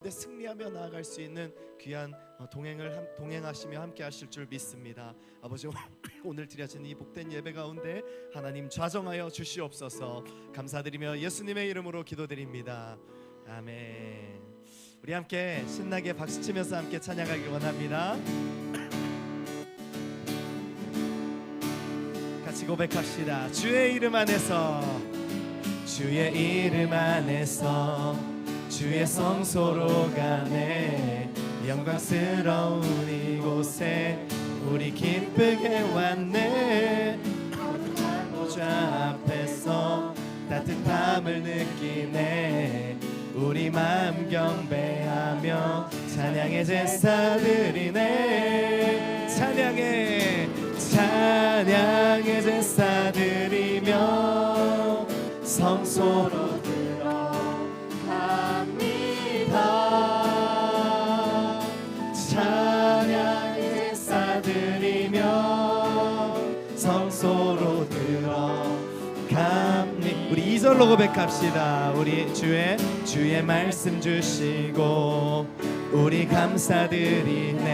승리하며 나아갈 수 있는 귀한 동행하시며 함께 하실 줄 믿습니다. 아버지, 오늘 드려진 이 복된 예배 가운데 하나님 좌정하여 주시옵소서. 감사드리며 예수님의 이름으로 기도드립니다. 아멘. 우리 함께 신나게 박수치면서 함께 찬양하길 원합니다. 같이 고백합시다. 주의 이름 안에서, 주의 이름 안에서, 주의 성소로 가네. 영광스러운 이곳에 우리 기쁘게 왔네. 거룩한 보좌 앞에서 따뜻함을 느끼네. 우리 마음 경배하며 찬양의 제사 드리네. 찬양의 제사 드리며 성소로 찬양의 제사 드리며 성소로 들어갑니다. 우리 2절로 고백합시다. 우리 주의 말씀 주시고 우리 감사드리네.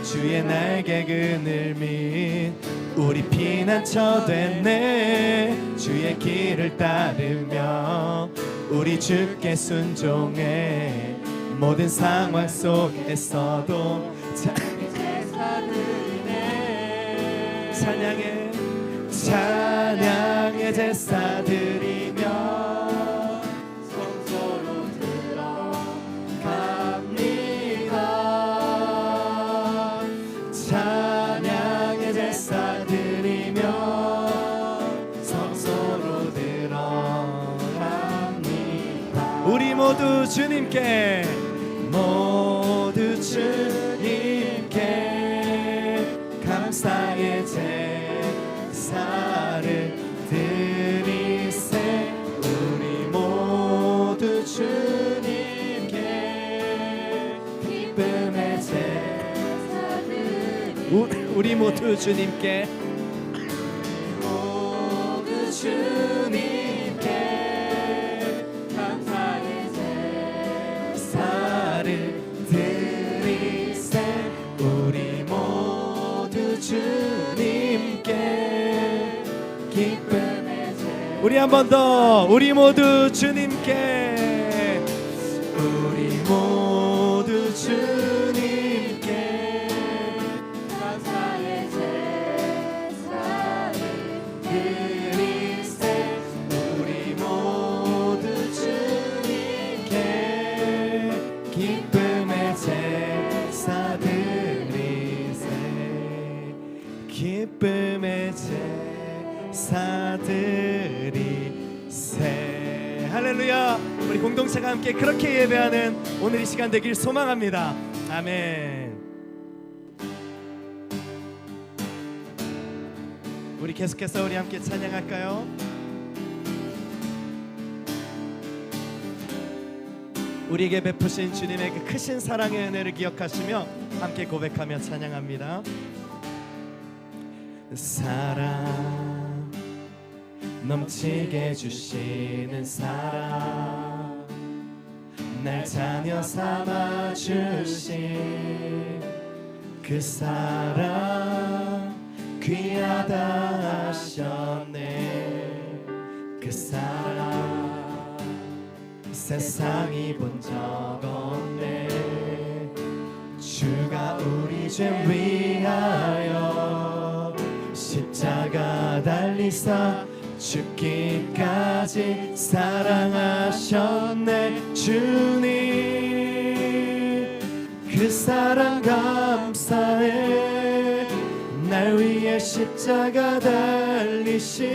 주의 날개 그늘 밑 우리 피난처 됐네. 주의 길을 따르며 우리 주께 순종해. 모든 상황 속에서도 찬양의 제사 드리며 성소로 들어갑니다. 찬양의 제사 드리며 성소로 들어갑니다. 우리 모두 주님께 감사의 제사를 드리세. 우리 모두 주님께 기쁨의 제사 드리세. 우리 모두 주님께 감사의 제사를 드리세. 우리 모두 주님께 기쁨의 제사. 우리 한 번 더. 우리 모두 주님께. 우리 모두 주님께 감사의 제사를 드리세. 우리 모두 주님께 기쁨의 제사 드리세. 기쁨의 제사 드리세. 할렐루야. 우리 공동체가 함께 그렇게 예배하는 오늘 이 시간 되길 소망합니다. 아멘. 우리 계속해서 우리 함께 찬양할까요? 우리에게 베푸신 주님의 그 크신 사랑의 은혜를 기억하시며 함께 고백하며 찬양합니다. 사랑 넘치게 주시는 사랑, 날 자녀 삼아 주신 그 사랑 귀하다 하셨네. 그 사랑 세상이 본 적 없네. 주가 우리 죄 위하여 십자가 달리사 죽기까지 사랑하셨네. 주님 그 사랑 감사해. 날 위해 십자가 달리신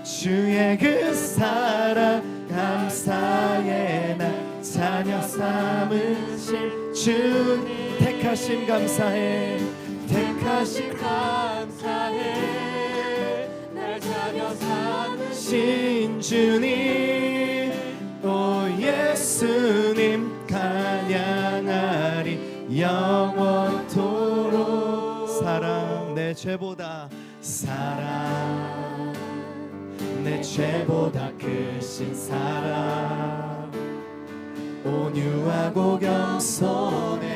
주의 그 사랑 감사해. 날 자녀 삼으신 주님 택하심 감사해. 택하심 감사해. 날 자녀 삼으신 주님, 오 예수님 찬양하리 영원토록. 사랑 내 죄보다, 사랑 내 죄보다 크신 사랑, 온유하고 겸손해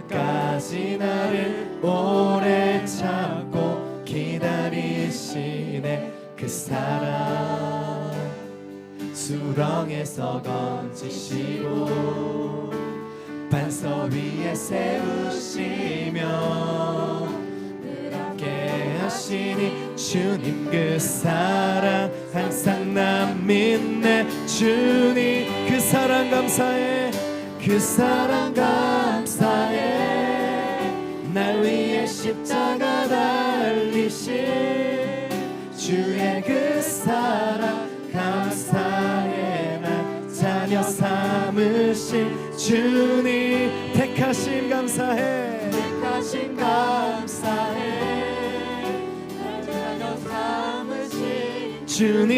끝까지 나를 오래 참고 기다리시네. 그 사랑 수렁에서 건지시고 반석 위에 세우시며 늘 함께 하시니 주님 그 사랑 항상 난 믿네. 주님 그 사랑 감사해. 그 사랑 감사해. 날 위해 십자가 달리신 주의 그 사랑 감사해. 날 자녀 삼으신 주님 택하심 감사해. 택하심 감사해. 날 자녀 삼으신 주님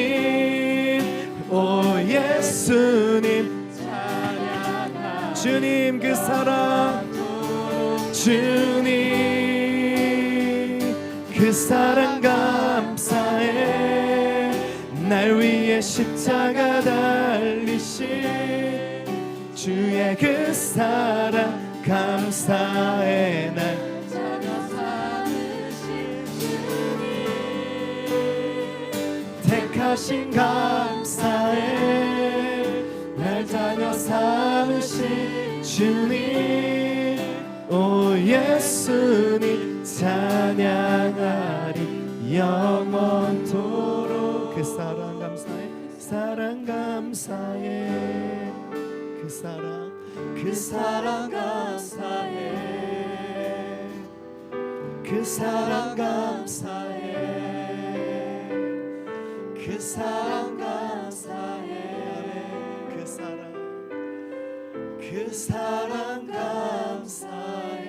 오 예수님 찬양하. 주님 그 사랑 주님 그 사랑 감사해. 날 위해 십자가 달리신 주의 그 사랑 감사해. 날 자녀 삼으신 주님 택하신 감사해. 날 자녀 삼으신 주님 오 예수님 찬양하리 영원토록. 그 사랑 감사해. 사랑 감사해. 그 사랑 그 사랑 감사해. 그 사랑 감사해. 그 사랑 감사해. 그 사랑 그 사랑 감사해.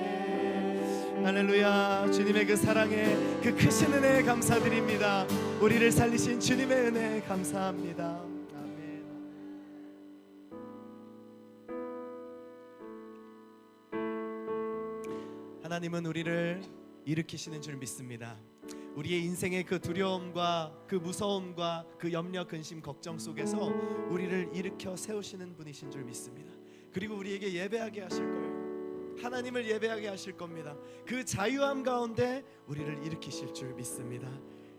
할렐루야. 주님의 그 사랑에 그 크신 은혜에 감사드립니다. 우리를 살리신 주님의 은혜에 감사합니다. 아멘. 하나님은 우리를 일으키시는 줄 믿습니다. 우리의 인생의 그 두려움과 그 무서움과 그 염려, 근심, 걱정 속에서 우리를 일으켜 세우시는 분이신 줄 믿습니다. 그리고 우리에게 예배하게 하실 거예요. 하나님을 예배하게 하실 겁니다. 그 자유함 가운데 우리를 일으키실 줄 믿습니다.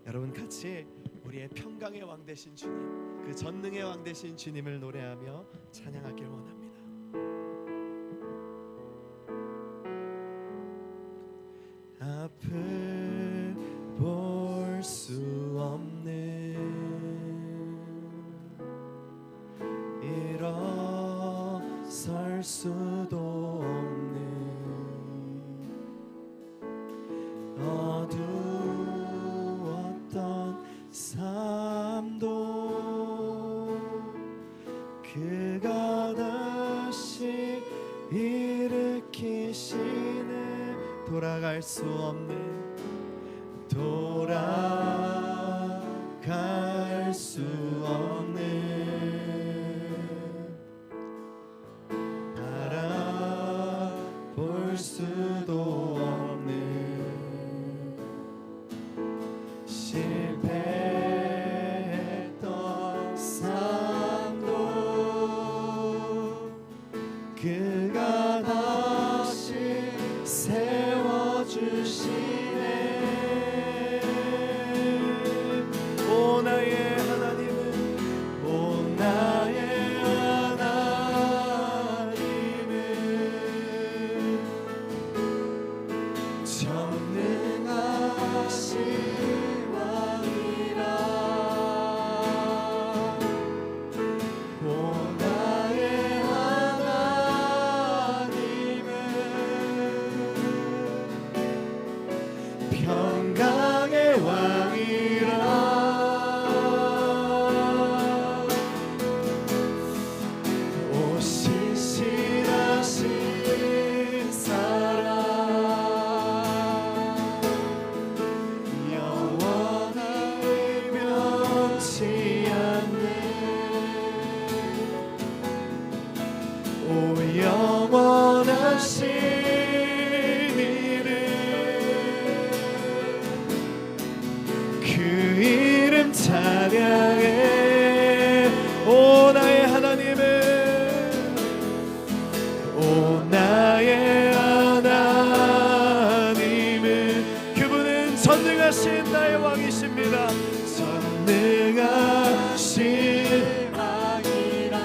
여러분 같이 우리의 평강의 왕 되신 주님, 그 전능의 왕 되신 주님을 노래하며 찬양하길 원합니다. 앞을 볼 수 없는 일어설 수도 없는 어두웠던 삶도 그가 다시 일으키시네. 돌아갈 수 없는 돌아갈 수 없는 알아볼 수도 없는 실패했던 삶도 그가 다시 세워주시네. 오 나의 하나님은 오 나의 하나님은 전능하신 왕이라. 오 나의 하나님은 평강의 왕이라. 오 신실하신 사랑 영원히 변치 않네. 오 영원하신 이름 그 이름 찬양해. 오 나의 하나님은 전능하신 나의 왕이십니다. 전능하신 왕이라.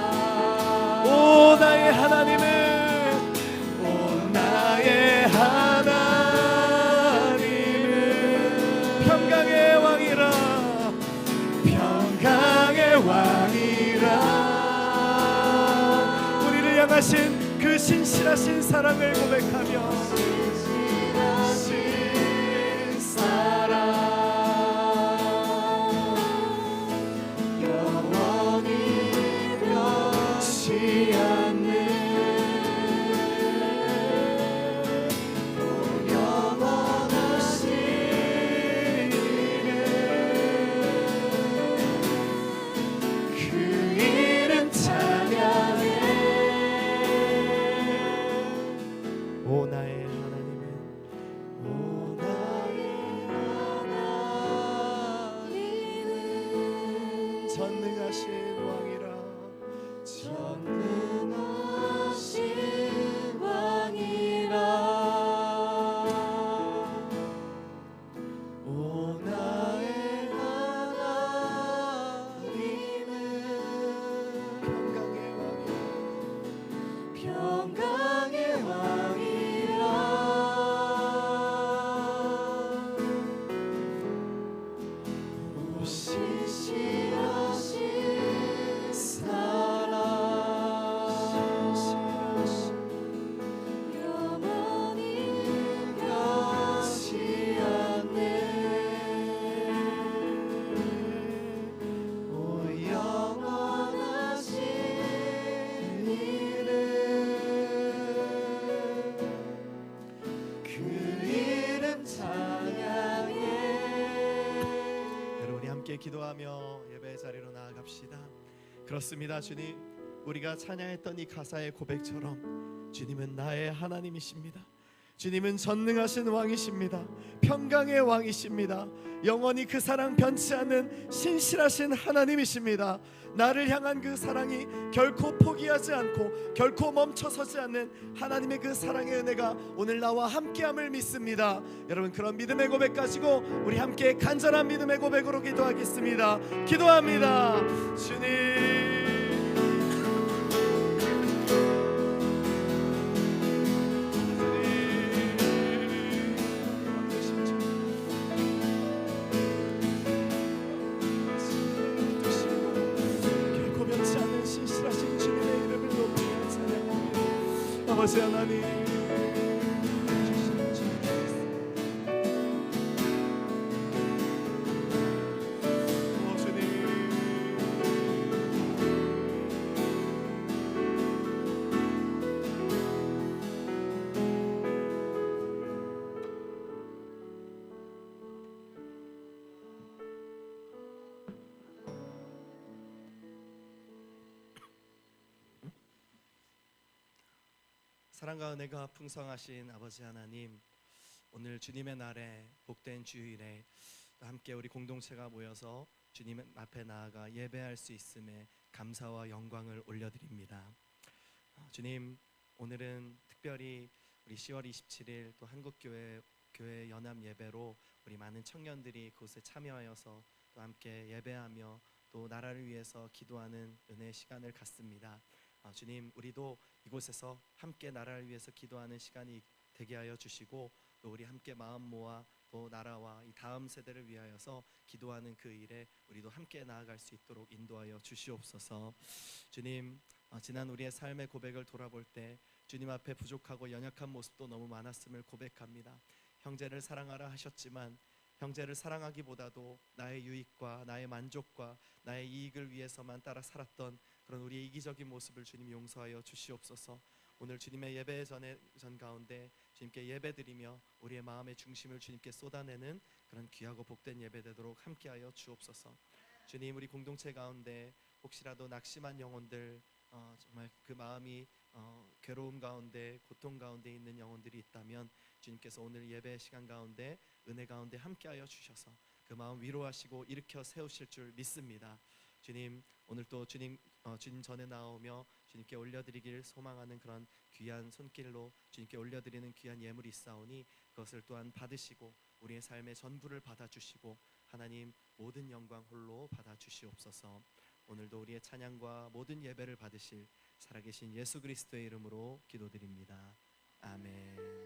오 나의 하나님은, 오 나의 하나님은 평강의 왕이라. 평강의 왕이라. 우리를 향하신 그 신실하신 사랑을 고백하며 전능하신 왕이라. 전능하신 왕이라. 오 나의 하나님은 평강의 왕이라. 평강의 왕이라. 오 신실하신 사랑 영원히 변치 않네. 오 영원하신 이름, 그 이름 찬양해. 여러분이 함께 기도하며 예배의 자리로 나아갑시다. 그렇습니다. 주님, 우리가 찬양했던 이 가사의 고백처럼 주님은 나의 하나님이십니다. 주님은 전능하신 왕이십니다. 평강의 왕이십니다. 영원히 그 사랑 변치 않는 신실하신 하나님이십니다. 나를 향한 그 사랑이 결코 포기하지 않고 결코 멈춰서지 않는 하나님의 그 사랑의 은혜가 오늘 나와 함께함을 믿습니다. 여러분, 그런 믿음의 고백 가지고 우리 함께 간절한 믿음의 고백으로 기도하겠습니다. 기도합니다. 주님, 신실하신 주님의 이름을 높이며 찬양합니다. 아버지 하나님, 오 주님, 사랑과 은혜가 풍성하신 아버지 하나님, 오늘 주님의 날에 복된 주일에 함께 우리 공동체가 모여서 주님 앞에 나아가 예배할 수 있음에 감사와 영광을 올려드립니다. 주님, 오늘은 특별히 우리 10월 27일 또 한국교회 연합 예배로 우리 많은 청년들이 그곳에 참여하여서 또 함께 예배하며 또 나라를 위해서 기도하는 은혜의 시간을 갖습니다. 주님, 우리도 이곳에서 함께 나라를 위해서 기도하는 시간이 되게 하여 주시고 또 우리 함께 마음 모아 또 나라와 이 다음 세대를 위하여서 기도하는 그 일에 우리도 함께 나아갈 수 있도록 인도하여 주시옵소서. 주님, 지난 우리의 삶의 고백을 돌아볼 때 주님 앞에 부족하고 연약한 모습도 너무 많았음을 고백합니다. 형제를 사랑하라 하셨지만 형제를 사랑하기보다도 나의 유익과 나의 만족과 나의 이익을 위해서만 따라 살았던 그런 우리의 이기적인 모습을 주님 용서하여 주시옵소서. 오늘 주님의 예배 전 가운데 주님께 예배드리며 우리의 마음의 중심을 주님께 쏟아내는 그런 귀하고 복된 예배 되도록 함께하여 주옵소서. 주님, 우리 공동체 가운데 혹시라도 낙심한 영혼들, 정말 그 마음이 괴로움 가운데 고통 가운데 있는 영혼들이 있다면 주님께서 오늘 예배 시간 가운데 은혜 가운데 함께하여 주셔서 그 마음 위로하시고 일으켜 세우실 줄 믿습니다. 주님, 오늘 또 주님 전에 나오며 주님께 올려드리길 소망하는 그런 귀한 손길로 주님께 올려드리는 귀한 예물이 있사오니 그것을 또한 받으시고 우리의 삶의 전부를 받아주시고 하나님 모든 영광 홀로 받아주시옵소서. 오늘도 우리의 찬양과 모든 예배를 받으실 살아계신 예수 그리스도의 이름으로 기도드립니다. 아멘.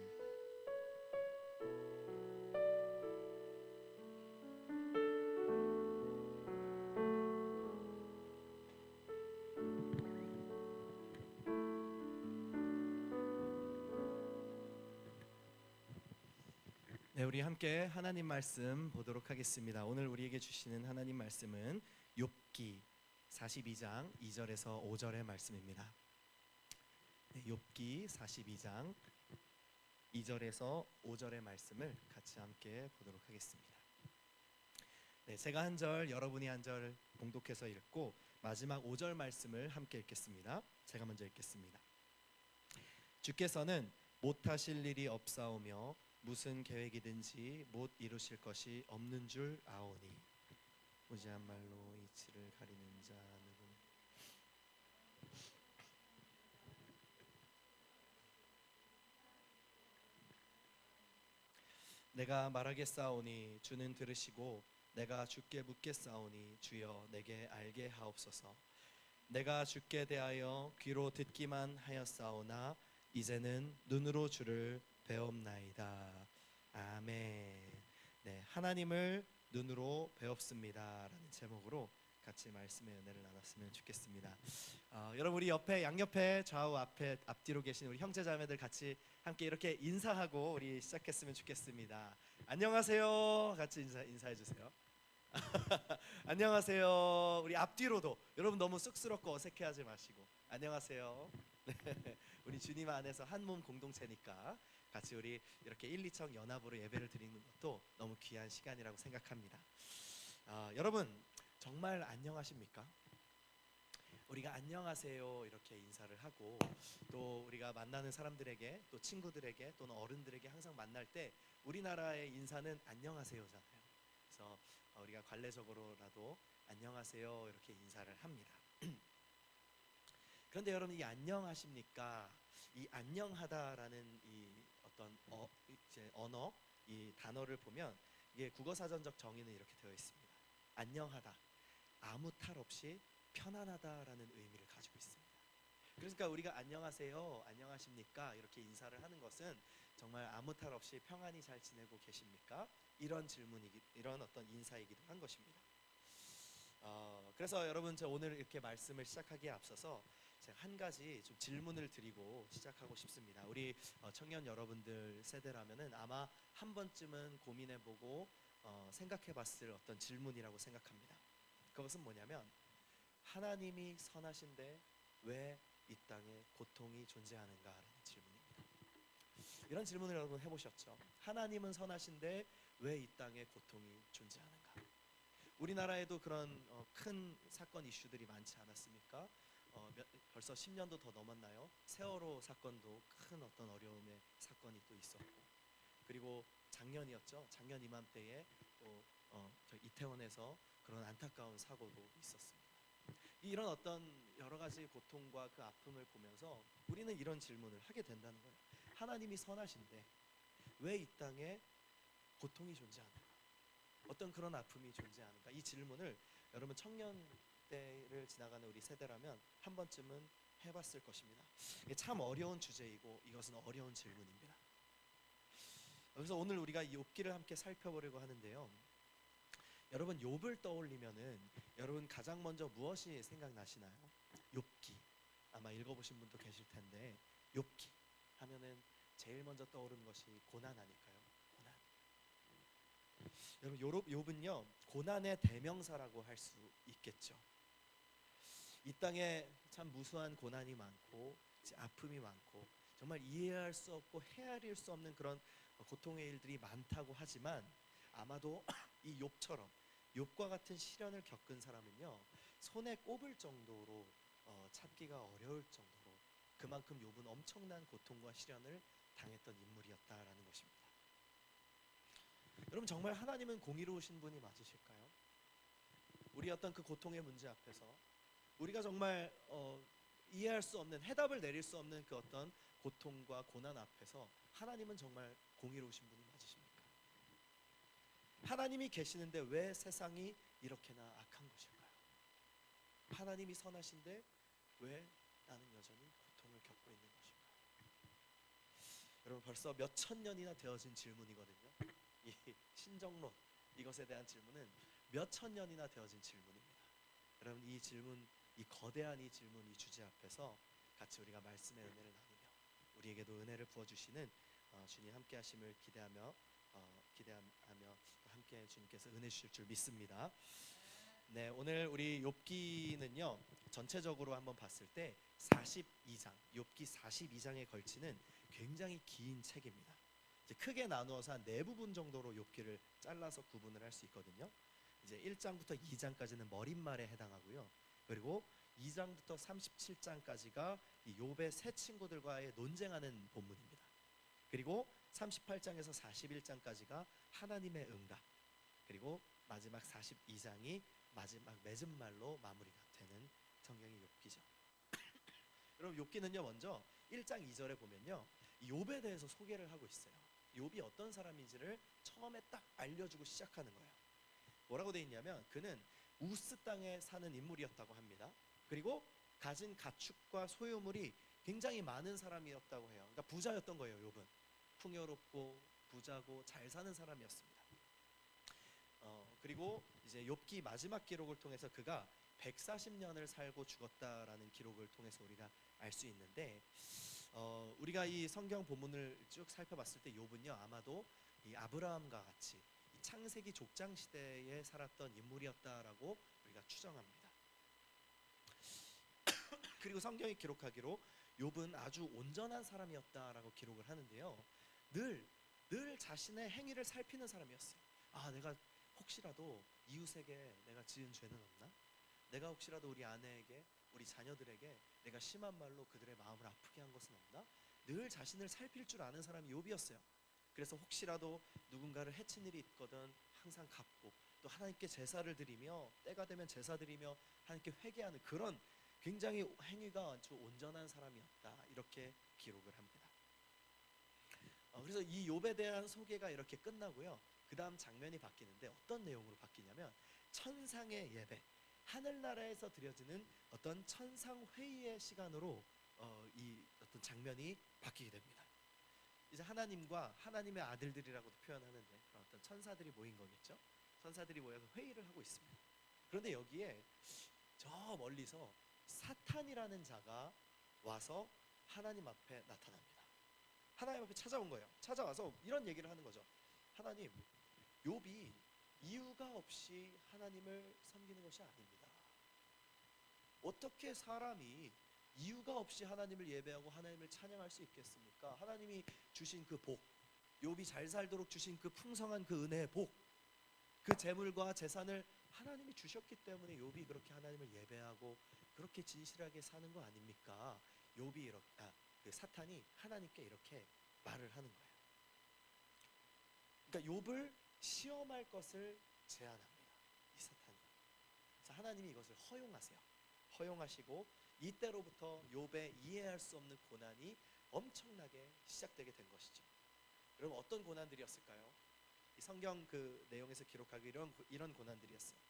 네, 우리 함께 하나님 말씀 보도록 하겠습니다. 오늘 우리에게 주시는 하나님 말씀은 욥기 42장 2절에서 5절의 말씀입니다. 네, 욥기 42장 2절에서 5절의 말씀을 같이 함께 보도록 하겠습니다. 네, 제가 한 절, 여러분이 한 절 봉독해서 읽고 마지막 5절 말씀을 함께 읽겠습니다. 제가 먼저 읽겠습니다. 주께서는 못하실 일이 없사오며 무슨 계획이든지 못 이루실 것이 없는 줄 아오니 무지한 말로 이치를 가리는 자 누구니. 내가 말하겠사오니 주는 들으시고 내가 주께 묻겠사오니 주여 내게 알게 하옵소서. 내가 주께 대하여 귀로 듣기만 하였사오나 이제는 눈으로 주를 배옵나이다. 아멘. 네, 하나님을 눈으로 배웁습니다라는 제목으로 같이 말씀의 은혜를 나눴으면 좋겠습니다. 여러분 우리 옆에 양옆에 좌우 앞에 앞뒤로 계신 우리 형제자매들 같이 함께 이렇게 인사하고 우리 시작했으면 좋겠습니다. 안녕하세요. 같이 인사해 주세요. 안녕하세요. 우리 앞뒤로도 여러분 너무 쑥스럽고 어색해하지 마시고 안녕하세요. 우리 주님 안에서 한 몸 공동체니까 같이 우리 이렇게 1, 2청 연합으로 예배를 드리는 것도 너무 귀한 시간이라고 생각합니다. 여러분 정말 안녕하십니까? 우리가 안녕하세요 이렇게 인사를 하고 또 우리가 만나는 사람들에게 또 친구들에게 또는 어른들에게 항상 만날 때 우리나라의 인사는 안녕하세요잖아요. 그래서 우리가 관례적으로라도 안녕하세요 이렇게 인사를 합니다. 그런데 여러분 이 안녕하십니까? 이 안녕하다라는 이 어떤 이제 언어 이 단어를 보면 이게 국어사전적 정의는 이렇게 되어 있습니다. 안녕하다, 아무 탈 없이 편안하다라는 의미를 가지고 있습니다. 그러니까 우리가 안녕하세요, 안녕하십니까 이렇게 인사를 하는 것은 정말 아무 탈 없이 평안히 잘 지내고 계십니까? 이런 이런 어떤 인사이기도 한 것입니다. 그래서 여러분 저 오늘 이렇게 말씀을 시작하기에 앞서서 제가 한 가지 좀 질문을 드리고 시작하고 싶습니다. 우리 청년 여러분들 세대라면은 아마 한 번쯤은 고민해보고 생각해봤을 어떤 질문이라고 생각합니다. 그것은 뭐냐면 하나님이 선하신데 왜 이 땅에 고통이 존재하는가라는 질문입니다. 이런 질문을 여러분 해보셨죠? 하나님은 선하신데 왜 이 땅에 고통이 존재하는가? 우리나라에도 그런 큰 사건 이슈들이 많지 않았습니까? 벌써 10년도 더 넘었나요? 세월호 사건도 큰 어떤 어려움의 사건이 또 있었고, 그리고 작년이었죠. 작년 이맘때에 또 저 이태원에서 그런 안타까운 사고도 있었습니다. 이런 어떤 여러 가지 고통과 그 아픔을 보면서 우리는 이런 질문을 하게 된다는 거예요. 하나님이 선하신데 왜 이 땅에 고통이 존재하는가? 어떤 그런 아픔이 존재하는가? 이 질문을 여러분 청년대를 지나가는 우리 세대라면 한 번쯤은 해봤을 것입니다. 이게 참 어려운 주제이고 이것은 어려운 질문입니다. 그래서 오늘 우리가 이 욥기를 함께 살펴보려고 하는데요. 여러분 욥을 떠올리면은 여러분 가장 먼저 무엇이 생각나시나요? 욥기. 아마 읽어보신 분도 계실 텐데 욥기 하면은 제일 먼저 떠오르는 것이 고난 아닐까요? 고난. 여러분 욥은요 고난의 대명사라고 할 수 있겠죠. 이 땅에 참 무수한 고난이 많고 아픔이 많고 정말 이해할 수 없고 헤아릴 수 없는 그런 고통의 일들이 많다고 하지만 아마도 이 욥처럼 욥과 같은 시련을 겪은 사람은요 손에 꼽을 정도로 찾기가 어려울 정도로 그만큼 욥은 엄청난 고통과 시련을 당했던 인물이었다라는 것입니다. 여러분 정말 하나님은 공의로우신 분이 맞으실까요? 우리 어떤 그 고통의 문제 앞에서 우리가 정말 이해할 수 없는 해답을 내릴 수 없는 그 어떤 고통과 고난 앞에서 하나님은 정말 공의로우신 분이 맞으십니까? 하나님이 계시는데 왜 세상이 이렇게나 악한 것일까요? 하나님이 선하신데 왜 나는 여전히 고통을 겪고 있는 것일까요? 여러분, 벌써 몇 천 년이나 되어진 질문이거든요. 이 신정론, 이것에 대한 질문은 몇 천 년이나 되어진 질문입니다. 여러분, 이 질문, 이 거대한 이 질문, 이 주제 앞에서 같이 우리가 말씀의 은혜를 나누며 우리에게도 은혜를 부어주시는 주님 함께 하심을 기대하며 함께 주님께서 은혜 주실 줄 믿습니다. 네, 오늘 우리 욥기는요, 전체적으로 한번 봤을 때 42장, 욥기 42장에 걸치는 굉장히 긴 책입니다. 이제 크게 나누어서 한 네 부분 정도로 욥기를 잘라서 구분을 할 수 있거든요. 이제 1장부터 2장까지는 머릿말에 해당하고요. 그리고 2장부터 37장까지가 이 욥의 세 친구들과의 논쟁하는 본문입니다. 그리고 38장에서 41장까지가 하나님의 응답, 그리고 마지막 42장이 마지막 맺은 말로 마무리가 되는 성경의 욥기죠. 여러분, 욥기는요, 먼저 1장 2절에 보면요, 이 욥에 대해서 소개를 하고 있어요. 욥이 어떤 사람인지를 처음에 딱 알려주고 시작하는 거예요. 뭐라고 되어 있냐면, 그는 우스 땅에 사는 인물이었다고 합니다. 그리고 가진 가축과 소유물이 굉장히 많은 사람이었다고 해요. 그러니까 부자였던 거예요. 욥은 풍요롭고 부자고 잘 사는 사람이었습니다. 그리고 이제 욥기 마지막 기록을 통해서 그가 140년을 살고 죽었다라는 기록을 통해서 우리가 알 수 있는데, 우리가 이 성경 본문을 쭉 살펴봤을 때 욥은요, 아마도 이 아브라함과 같이 이 창세기 족장 시대에 살았던 인물이었다라고 우리가 추정합니다. 그리고 성경이 기록하기로 욥은 아주 온전한 사람이었다라고 기록을 하는데요, 늘 자신의 행위를 살피는 사람이었어요. 내가 혹시라도 이웃에게 내가 지은 죄는 없나? 내가 혹시라도 우리 아내에게, 우리 자녀들에게 내가 심한 말로 그들의 마음을 아프게 한 것은 없나? 늘 자신을 살필 줄 아는 사람이 욥이었어요. 그래서 혹시라도 누군가를 해친 일이 있거든 항상 갚고, 또 하나님께 제사를 드리며, 때가 되면 제사 드리며 하나님께 회개하는 그런 굉장히 행위가 아주 온전한 사람이었다, 이렇게 기록을 합니다. 그래서 이 욥에 대한 소개가 이렇게 끝나고요, 그 다음 장면이 바뀌는데 어떤 내용으로 바뀌냐면, 천상의 예배, 하늘나라에서 드려지는 어떤 천상회의의 시간으로 이 어떤 장면이 바뀌게 됩니다. 이제 하나님과 하나님의 아들들이라고도 표현하는데 그런 어떤 천사들이 모인 거겠죠. 천사들이 모여서 회의를 하고 있습니다. 그런데 여기에 저 멀리서 사탄이라는 자가 와서 하나님 앞에 나타납니다. 하나님 앞에 찾아온 거예요. 찾아와서 이런 얘기를 하는 거죠. 하나님, 욥이 이유가 없이 하나님을 섬기는 것이 아닙니다. 어떻게 사람이 이유가 없이 하나님을 예배하고 하나님을 찬양할 수 있겠습니까? 하나님이 주신 그 복, 욥이 잘 살도록 주신 그 풍성한 그 은혜의 복, 그 재물과 재산을 하나님이 주셨기 때문에 욥이 그렇게 하나님을 예배하고 그렇게 진실하게 사는 거 아닙니까? 욥이 그 사탄이 하나님께 이렇게 말을 하는 거예요. 그러니까 욥을 시험할 것을 제안합니다, 이 사탄이. 그래서 하나님이 이것을 허용하시고 이때로부터 욥의 이해할 수 없는 고난이 엄청나게 시작되게 된 것이죠. 여러분, 어떤 고난들이었을까요? 이 성경 그 내용에서 기록하기 이런 고난들이었어요.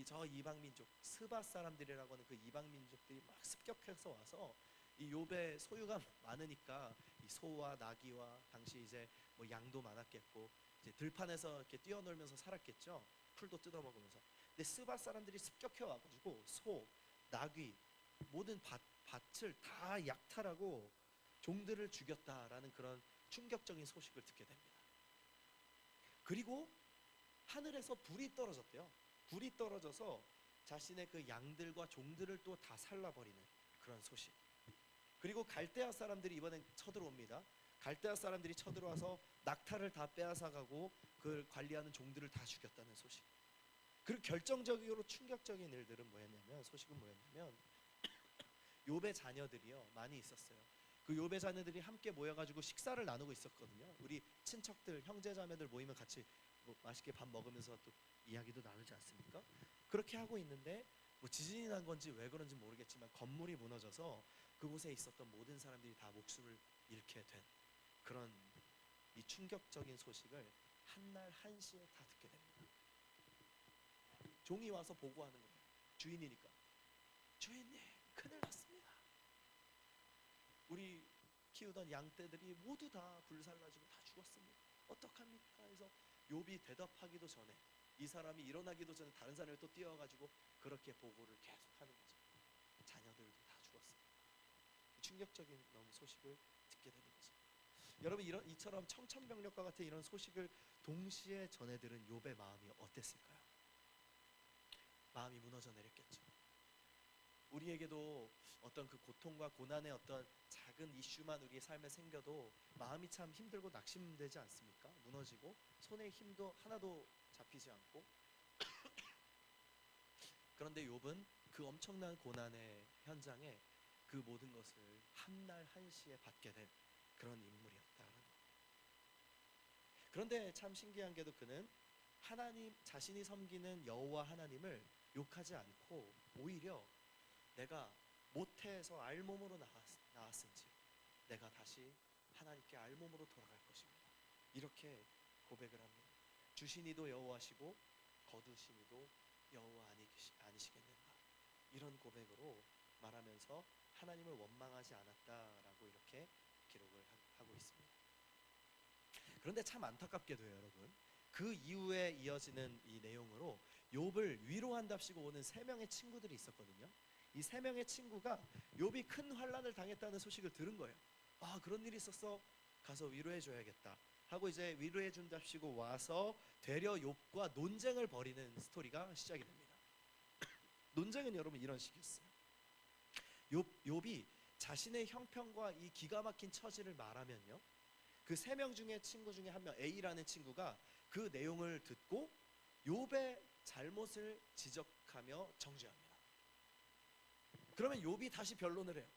저 이방 민족 스바 사람들이라고 하는 그 이방 민족들이 막 습격해서 와서 이 욥의 소유가 많으니까 이 소와 나귀와 당시 이제 뭐 양도 많았겠고 이제 들판에서 이렇게 뛰어놀면서 살았겠죠. 풀도 뜯어먹으면서. 근데 스바 사람들이 습격해 와가지고 소, 나귀, 모든 밭을 다 약탈하고 종들을 죽였다라는 그런 충격적인 소식을 듣게 됩니다. 그리고 하늘에서 불이 떨어졌대요. 불이 떨어져서 자신의 그 양들과 종들을 또 다 살라버리는 그런 소식. 그리고 갈대아 사람들이 이번엔 쳐들어옵니다. 갈대아 사람들이 쳐들어와서 낙타를 다 빼앗아가고 그걸 관리하는 종들을 다 죽였다는 소식. 그리고 결정적으로 충격적인 일들은 소식은 뭐였냐면 욥의 자녀들이요, 많이 있었어요. 그 욥의 자녀들이 함께 모여가지고 식사를 나누고 있었거든요. 우리 친척들, 형제자매들 모이면 같이 뭐 맛있게 밥 먹으면서 또 이야기도 나누지 않습니까? 그렇게 하고 있는데 뭐 지진이 난 건지 왜 그런지 모르겠지만 건물이 무너져서 그곳에 있었던 모든 사람들이 다 목숨을 잃게 된 그런 이 충격적인 소식을 한날 한시에 다 듣게 됩니다. 종이 와서 보고하는 거예요. 주인이니까. 주인님, 큰일 났습니다. 우리 키우던 양떼들이 모두 다 불살라지고 다 죽었습니다. 어떡합니까? 해서 욥이 대답하기도 전에, 이 사람이 일어나기도 전에 다른 사람이 또 뛰어가지고 그렇게 보고를 계속하는 거죠. 자녀들도 다 죽었습니다. 충격적인 너무 소식을 듣게 되는 거죠. 여러분, 이처럼 청천벽력과 같은 이런 소식을 동시에 전해 들은 욥의 마음이 어땠을까요? 마음이 무너져 내렸겠죠. 우리에게도 어떤 그 고통과 고난의 어떤 작은 이슈만 우리의 삶에 생겨도 마음이 참 힘들고 낙심되지 않습니까? 무너지고 손에 힘도 하나도 잡히지 않고. 그런데 욥은 그 엄청난 고난의 현장에 그 모든 것을 한날 한시에 받게 된 그런 인물이었다는 겁니다. 그런데 참 신기한 게도 그는 하나님 자신이 섬기는 여호와 하나님을 욕하지 않고 오히려 내가 모태에서 알몸으로 나왔은지 내가 다시 하나님께 알몸으로 돌아갈 것입니다. 이렇게 고백을 합니다. 주시니도 여호와시고 거두시니도 여호와 아니시겠는가. 이런 고백으로 말하면서 하나님을 원망하지 않았다라고 이렇게 기록을 하고 있습니다. 그런데 참 안타깝게도요, 여러분, 그 이후에 이어지는 이 내용으로 욥을 위로한답시고 오는 3명의 친구들이 있었거든요. 이 3명의 친구가 욥이 큰 환난을 당했다는 소식을 들은 거예요. 아, 그런 일이 있었어. 가서 위로해 줘야겠다 하고 이제 위로해 준답시고 와서 되려 욥과 논쟁을 벌이는 스토리가 시작이 됩니다. 논쟁은 여러분 이런 식이었어요. 욥이 자신의 형편과 이 기가 막힌 처지를 말하면요, 그 3명 중에 친구 중에 한 명 A라는 친구가 그 내용을 듣고 욥의 잘못을 지적하며 정죄합니다. 그러면 욥이 다시 변론을 해요.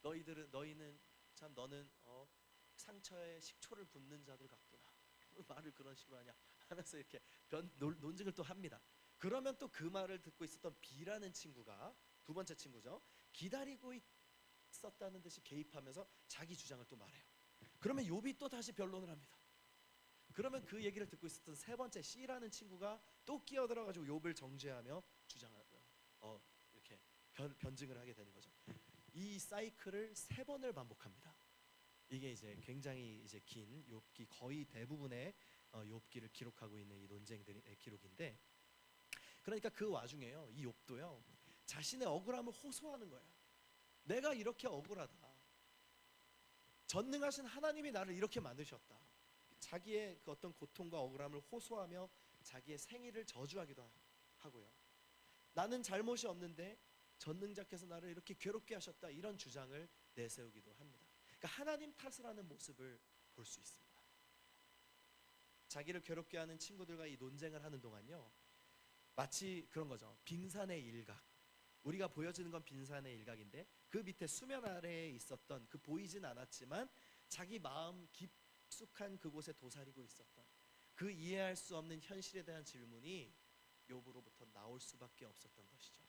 너희는 참 너는 상처에 식초를 붓는 자들 같구나. 말을 그런 식으로 하냐 하면서 이렇게 논증을 또 합니다. 그러면 또 그 말을 듣고 있었던 B라는 친구가, 두 번째 친구죠, 기다리고 있었다는 듯이 개입하면서 자기 주장을 또 말해요. 그러면 욥이 또 다시 변론을 합니다. 그러면 그 얘기를 듣고 있었던 세 번째 C라는 친구가 또 끼어들어가지고 욥을 정죄하며 주장을 이렇게 변증을 하게 되는 거죠. 이 사이클을 3번을 반복합니다. 이게 이제 굉장히 이제 긴 욥기 거의 대부분의 욥기를 기록하고 있는 이 논쟁들의 기록인데, 그러니까 그 와중에요, 이 욥도요, 자신의 억울함을 호소하는 거예요. 내가 이렇게 억울하다. 전능하신 하나님이 나를 이렇게 만드셨다. 자기의 그 어떤 고통과 억울함을 호소하며 자기의 생일을 저주하기도 하고요. 나는 잘못이 없는데 전능자께서 나를 이렇게 괴롭게 하셨다. 이런 주장을 내세우기도 합니다. 그러니까 하나님 탓을 하는 모습을 볼 수 있습니다. 자기를 괴롭게 하는 친구들과 이 논쟁을 하는 동안요, 마치 그런 거죠. 빙산의 일각. 우리가 보여지는 건 빙산의 일각인데 그 밑에 수면 아래에 있었던, 그 보이진 않았지만 자기 마음 깊숙한 그곳에 도사리고 있었던 그 이해할 수 없는 현실에 대한 질문이 욥으로부터 나올 수밖에 없었던 것이죠.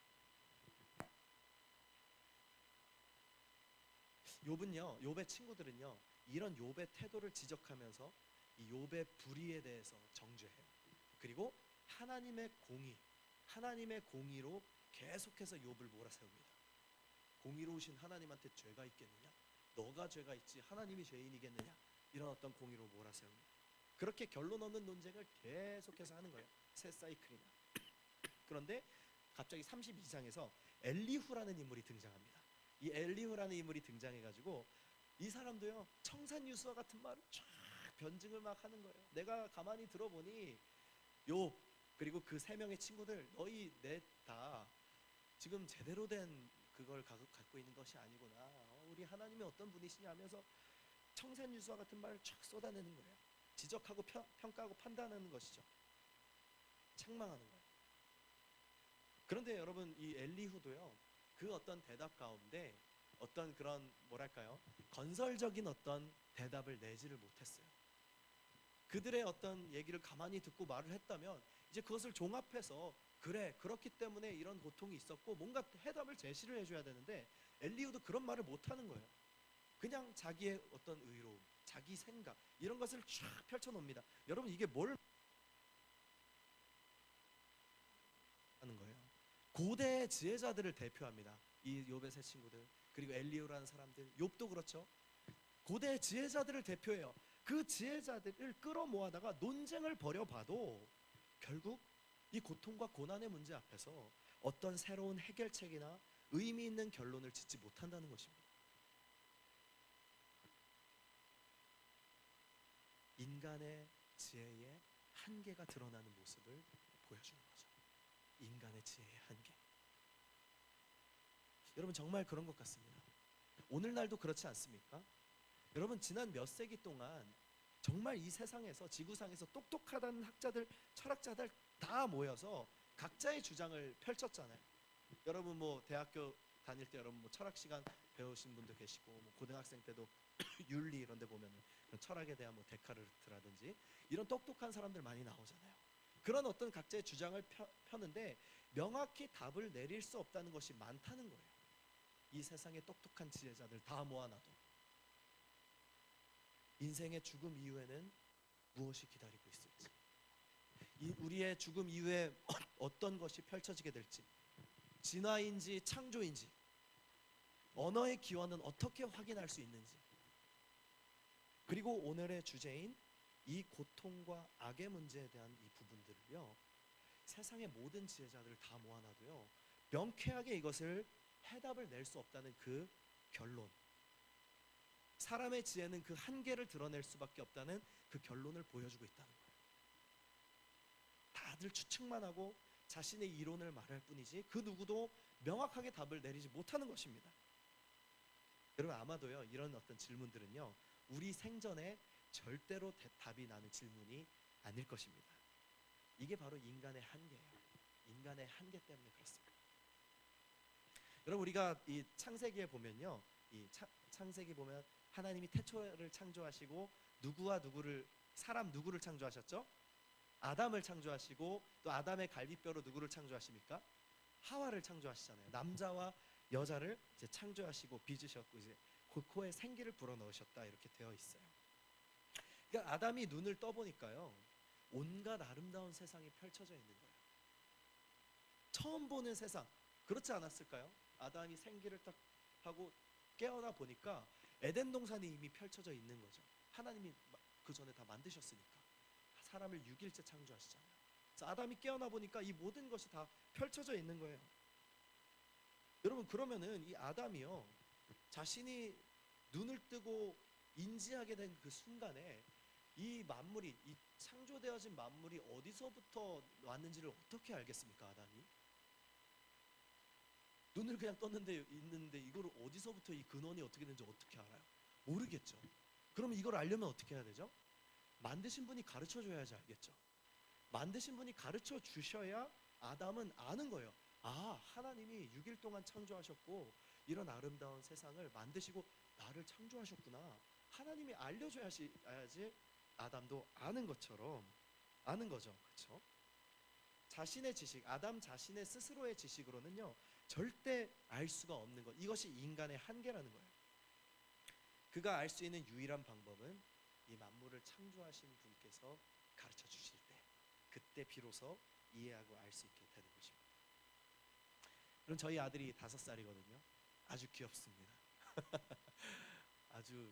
욥의 친구들은요, 이런 욥의 태도를 지적하면서 이 욥의 불의에 대해서 정죄해요. 그리고 하나님의 공의로 계속해서 욥을 몰아세웁니다. 공의로우신 하나님한테 죄가 있겠느냐? 너가 죄가 있지 하나님이 죄인이겠느냐? 이런 어떤 공의로 몰아세웁니다. 그렇게 결론 없는 논쟁을 계속해서 하는 거예요. 세 사이클이나. 그런데 갑자기 32장에서 엘리후라는 인물이 등장합니다. 이 엘리후라는 인물이 등장해가지고 이 사람도요, 청산유수와 같은 말을 쫙 변증을 막 하는 거예요. 내가 가만히 들어보니 욥 그리고 그 3명의 친구들, 너희 넷 다 지금 제대로 된 그걸 갖고 있는 것이 아니구나. 우리 하나님이 어떤 분이시냐 하면서 청산유수와 같은 말을 쫙 쏟아내는 거예요. 지적하고 평가하고 판단하는 것이죠. 책망하는 거예요. 그런데 여러분, 이 엘리후도요, 그 어떤 대답 가운데 어떤 그런 뭐랄까요, 건설적인 어떤 대답을 내지를 못했어요. 그들의 어떤 얘기를 가만히 듣고 말을 했다면 이제 그것을 종합해서 그래, 그렇기 때문에 이런 고통이 있었고 뭔가 해답을 제시를 해줘야 되는데 엘리후도 그런 말을 못하는 거예요. 그냥 자기의 어떤 의로움, 자기 생각 이런 것을 쫙 펼쳐놓습니다. 여러분 이게 뭘 하는 거예요? 고대 지혜자들을 대표합니다. 이 욥의 세 친구들, 그리고 엘리후라는 사람들, 욥도 그렇죠. 고대 지혜자들을 대표해요. 그 지혜자들을 끌어모아다가 논쟁을 벌여봐도 결국 이 고통과 고난의 문제 앞에서 어떤 새로운 해결책이나 의미 있는 결론을 짓지 못한다는 것입니다. 인간의 지혜의 한계가 드러나는 모습을 보여주는 거죠. 인간의 지혜의 한계. 여러분 정말 그런 것 같습니다. 오늘날도 그렇지 않습니까? 여러분 지난 몇 세기 동안 정말 이 세상에서, 지구상에서 똑똑하다는 학자들, 철학자들 다 모여서 각자의 주장을 펼쳤잖아요. 여러분 뭐 대학교 다닐 때 여러분 뭐 철학 시간 배우신 분도 계시고, 뭐 고등학생 때도 윤리 이런 데 보면은 철학에 대한 뭐 데카르트라든지 이런 똑똑한 사람들 많이 나오잖아요. 그런 어떤 각자의 주장을 펴는데 명확히 답을 내릴 수 없다는 것이 많다는 거예요. 이 세상의 똑똑한 지혜자들 다 모아놔도 인생의 죽음 이후에는 무엇이 기다리고 있을지, 우리의 죽음 이후에 어떤 것이 펼쳐지게 될지, 진화인지 창조인지, 언어의 기원은 어떻게 확인할 수 있는지, 그리고 오늘의 주제인 이 고통과 악의 문제에 대한 이 부분들을요, 세상의 모든 지혜자들을 다 모아놔도요 명쾌하게 이것을 해답을 낼 수 없다는 그 결론, 사람의 지혜는 그 한계를 드러낼 수밖에 없다는 그 결론을 보여주고 있다는 거예요. 다들 추측만 하고 자신의 이론을 말할 뿐이지 그 누구도 명확하게 답을 내리지 못하는 것입니다. 여러분 아마도요 이런 어떤 질문들은요 우리 생전에 절대로 답이 나는 질문이 아닐 것입니다. 이게 바로 인간의 한계예요. 인간의 한계 때문에 그렇습니다. 여러분 우리가 이 창세기에 보면요, 이 창세기 보면 하나님이 태초를 창조하시고 누구와 누구를, 사람 누구를 창조하셨죠? 아담을 창조하시고, 또 아담의 갈비뼈로 누구를 창조하십니까? 하와를 창조하시잖아요. 남자와 여자를 이제 창조하시고 빚으셨고 이제 코에 생기를 불어넣으셨다 이렇게 되어 있어요. 그러니까 아담이 눈을 떠보니까요 온갖 아름다운 세상이 펼쳐져 있는 거예요. 처음 보는 세상, 그렇지 않았을까요? 아담이 생기를 딱 하고 깨어나 보니까 에덴 동산이 이미 펼쳐져 있는 거죠. 하나님이 그 전에 다 만드셨으니까. 사람을 6일째 창조하시잖아요. 그래서 아담이 깨어나 보니까 이 모든 것이 다 펼쳐져 있는 거예요. 여러분 그러면은 이 아담이요 자신이 눈을 뜨고 인지하게 된 그 순간에 이 만물이, 이 창조되어진 만물이 어디서부터 왔는지를 어떻게 알겠습니까? 아담이 눈을 그냥 떴는데 있는데 이걸 어디서부터 이 근원이 어떻게 되는지 어떻게 알아요? 모르겠죠. 그러면 이걸 알려면 어떻게 해야 되죠? 만드신 분이 가르쳐 줘야지 알겠죠. 만드신 분이 가르쳐 주셔야 아담은 아는 거예요. 아, 하나님이 6일 동안 창조하셨고 이런 아름다운 세상을 만드시고 나를 창조하셨구나. 하나님이 알려줘야지 아담도 아는 것처럼 아는 거죠. 그렇죠? 자신의 지식, 아담 자신의 스스로의 지식으로는요 절대 알 수가 없는 것, 이것이 인간의 한계라는 거예요. 그가 알 수 있는 유일한 방법은 이 만물을 창조하신 분께서 가르쳐 주실 때, 그때 비로소 이해하고 알 수 있게 되는 것입니다. 그럼 저희 아들이 5살이거든요. 아주 귀엽습니다. 아주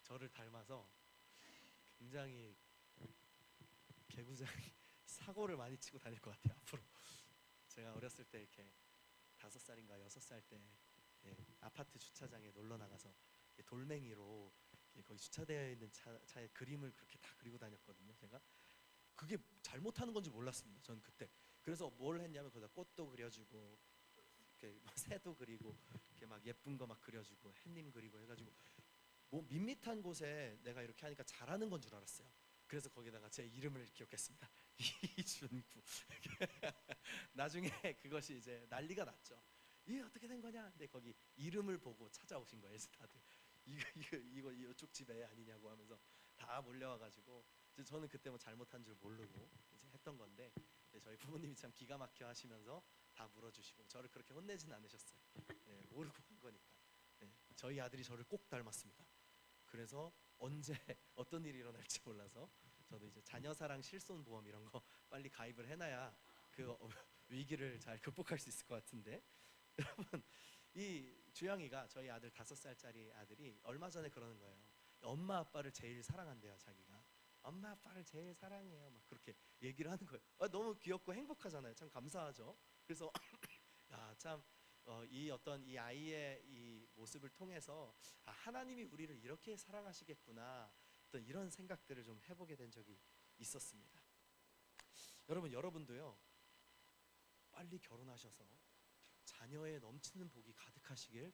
저를 닮아서 굉장히 개구장이 사고를 많이 치고 다닐 것 같아요. 앞으로 제가 어렸을 때 이렇게 5살인가 6살 때 아파트 주차장에 놀러 나가서 돌멩이로 거기 주차되어 있는 차에 그림을 그렇게 다 그리고 다녔거든요. 제가 그게 잘못하는 건지 몰랐습니다. 전 그때. 그래서 뭘 했냐면 거기다 꽃도 그려주고 이렇게 새도 그리고 이렇게 막 예쁜 거 막 그려주고 햇님 그리고 해가지고 뭐 밋밋한 곳에 내가 이렇게 하니까 잘하는 건 줄 알았어요. 그래서 거기다가 제 이름을 기억했습니다. 이준구. 나중에 그것이 이제 난리가 났죠. 이게 어떻게 된 거냐? 근데 거기 이름을 보고 찾아오신 거예요, 다들. 이거 이쪽 집 애 아니냐고 하면서 다 몰려와가지고 저는 그때 뭐 잘못한 줄 모르고 이제 했던 건데 저희 부모님이 참 기가 막혀 하시면서 다 물어주시고 저를 그렇게 혼내진 않으셨어요. 네, 모르고 한 거니까. 네. 저희 아들이 저를 꼭 닮았습니다. 그래서 언제 어떤 일이 일어날지 몰라서 저도 이제 자녀사랑 실손보험 이런 거 빨리 가입을 해놔야 그 위기를 잘 극복할 수 있을 것 같은데 여러분, 이 주영이가 저희 아들 5살짜리 아들이 얼마 전에 그러는 거예요. 엄마 아빠를 제일 사랑한대요. 자기가 엄마 아빠를 제일 사랑해요. 막 그렇게 얘기를 하는 거예요. 너무 귀엽고 행복하잖아요. 참 감사하죠. 그래서 야, 참 이 어떤 이 아이의 이 모습을 통해서 하나님이 우리를 이렇게 사랑하시겠구나, 어떤 이런 생각들을 좀 해보게 된 적이 있었습니다. 여러분도요 빨리 결혼하셔서 자녀에 넘치는 복이 가득하시길.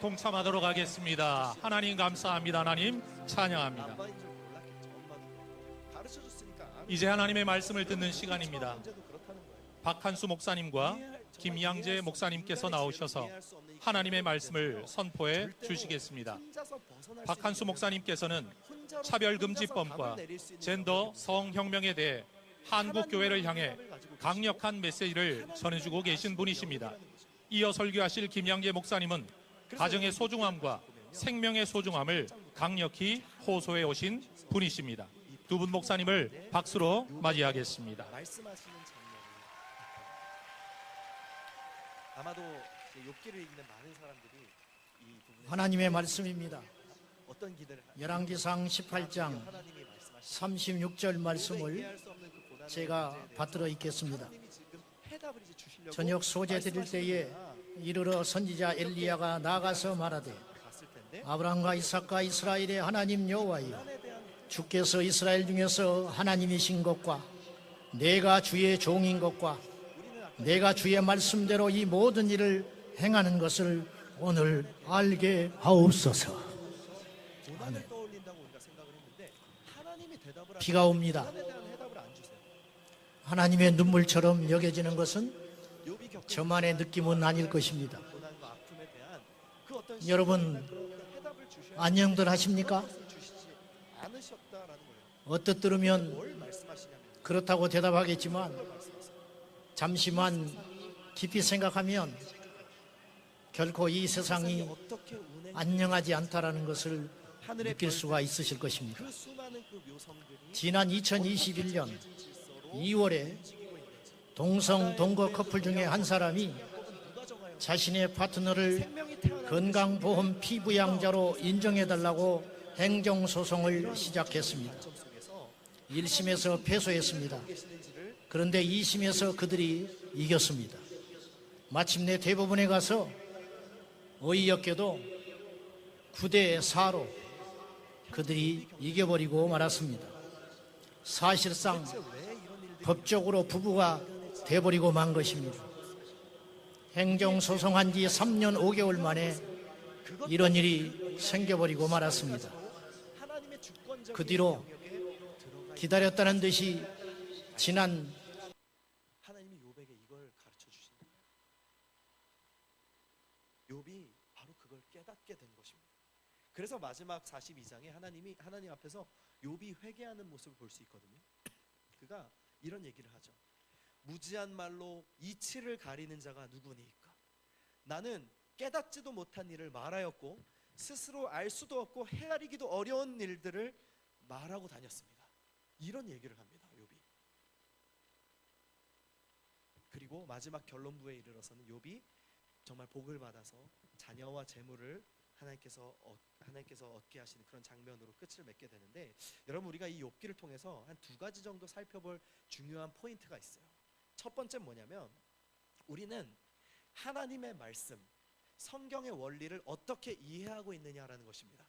동참하도록 하겠습니다. 하나님 감사합니다. 하나님 찬양합니다. 이제 하나님의 말씀을 듣는 시간입니다. 박한수 목사님과 김양재 목사님께서 나오셔서 하나님의 말씀을 선포해 주시겠습니다. 박한수 목사님께서는 차별금지법과 젠더 성혁명에 대해 한국교회를 향해 강력한 메시지를 전해주고 계신 분이십니다. 이어 설교하실 김양재 목사님은 가정의 소중함과 생명의 소중함을 강력히 호소해 오신 분이십니다. 두 분 목사님을 박수로 맞이하겠습니다. 말씀하시는 장면이 아마도 욥기를 읽는 많은 사람들이 이 부분에 하나님의 말씀입니다. 어떤 기대를 열왕기상 18장 36절 말씀을 제가 받들어 읽겠습니다. 저녁 소재 드릴 때에 이르러 선지자 엘리야가 나가서 말하되 아브라함과 이삭과 이스라엘의 하나님 여호와여, 주께서 이스라엘 중에서 하나님이신 것과 내가 주의 종인 것과 내가 주의 말씀대로 이 모든 일을 행하는 것을 오늘 알게 하옵소서. 아멘. 비가 옵니다. 하나님의 눈물처럼 여겨지는 것은 저만의 느낌은 아닐 것입니다. 여러분 안녕들 하십니까? 어떻들으면 그렇다고 대답하겠지만 잠시만 깊이 생각하면 결코 이 세상이 안녕하지 않다라는 것을 느낄 수가 있으실 것입니다. 지난 2021년 2월에 동성 동거 커플 중에 한 사람이 자신의 파트너를 건강보험 피부양자로 인정해달라고 행정소송을 시작했습니다. 1심에서 패소했습니다. 그런데 2심에서 그들이 이겼습니다. 마침내 대법원에 가서 어이없게도 9대4로 그들이 이겨버리고 말았습니다. 사실상 법적으로 부부가 돼버리고 만 것입니다. 행정소송한 지 3년 5개월 만에 이런 일이 생겨버리고 말았습니다. 그 뒤로 기다렸다는 듯이 지난 하나님이 욥에게 이걸 가르쳐 주신 거예요. 욥이 바로 그걸 깨닫게 된 것입니다. 그래서 마지막 42장에 하나님 앞에서 욥이 회개하는 모습을 볼 수 있거든요. 그가 이런 얘기를 하죠. 무지한 말로 이치를 가리는 자가 누구니까? 나는 깨닫지도 못한 일을 말하였고 스스로 알 수도 없고 헤아리기도 어려운 일들을 말하고 다녔습니다. 이런 얘기를 합니다. 욥이. 그리고 마지막 결론부에 이르러서는 욥이 정말 복을 받아서 자녀와 재물을 하나님께서 얻게 하시는 그런 장면으로 끝을 맺게 되는데, 여러분 우리가 이 욥기를 통해서 한 2가지 정도 살펴볼 중요한 포인트가 있어요. 첫 번째 뭐냐면 우리는 하나님의 말씀, 성경의 원리를 어떻게 이해하고 있느냐라는 것입니다.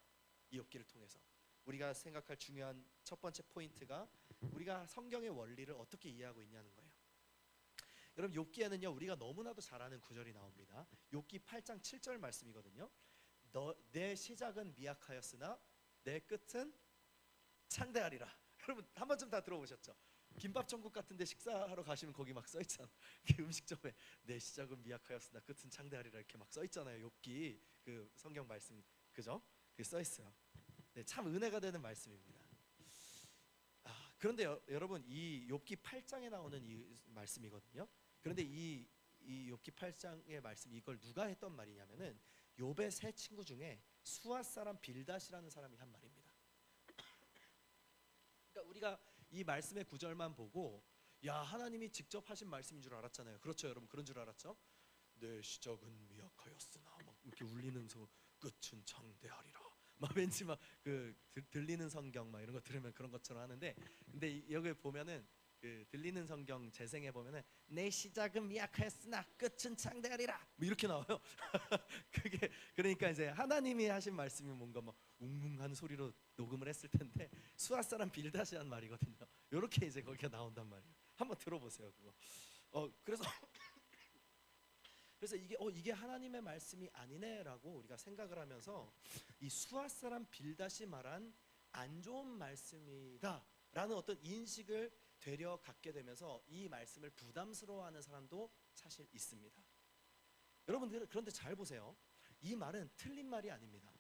이 욥기를 통해서 우리가 생각할 중요한 첫 번째 포인트가 우리가 성경의 원리를 어떻게 이해하고 있냐는 거예요. 여러분 욥기에는요 우리가 너무나도 잘 아는 구절이 나옵니다. 욥기 8장 7절 말씀이거든요. 내 시작은 미약하였으나 내 끝은 창대하리라. 여러분 한 번쯤 다 들어보셨죠? 김밥 천국 같은데 식사하러 가시면 거기 막 써있잖아. 그 음식점에 내 시작은 미약하였으나 끝은 창대하리라 이렇게 막 써있잖아요. 욥기 그 성경 말씀 그죠? 그게 써있어요. 네, 참 은혜가 되는 말씀입니다. 그런데 여러분 이 욥기 8장에 나오는 이 말씀이거든요. 그런데 이 욥기 8장의 말씀 이걸 누가 했던 말이냐면은 욥의 세 친구 중에 수앗 사람 빌닷이라는 사람이 한 말입니다. 그러니까 우리가 이 말씀의 구절만 보고 야 하나님이 직접 하신 말씀인 줄 알았잖아요. 그렇죠 여러분 그런 줄 알았죠? 내 시작은 미약하였으나 막 이렇게 울리는 성 끝은 창대하리라. 막 왠지 막 그 들리는 성경 막 이런 거 들으면 그런 것처럼 하는데 근데 여기 보면은 그 들리는 성경 재생해 보면은 내 시작은 미약하였으나 끝은 창대하리라 뭐 이렇게 나와요. 그게 그러니까 이제 하나님이 하신 말씀이 뭔가 막 웅웅한 소리로 녹음을 했을 텐데 수앗 사람 빌닷이 한 말이거든요. 이렇게 이제 거기가 나온단 말이에요. 한번 들어보세요 그거. 그래서 이게 하나님의 말씀이 아니네라고 우리가 생각을 하면서 이 수앗 사람 빌닷이 말한 안 좋은 말씀이다라는 어떤 인식을 되려 갖게 되면서 이 말씀을 부담스러워하는 사람도 사실 있습니다. 여러분들 그런데 잘 보세요. 이 말은 틀린 말이 아닙니다.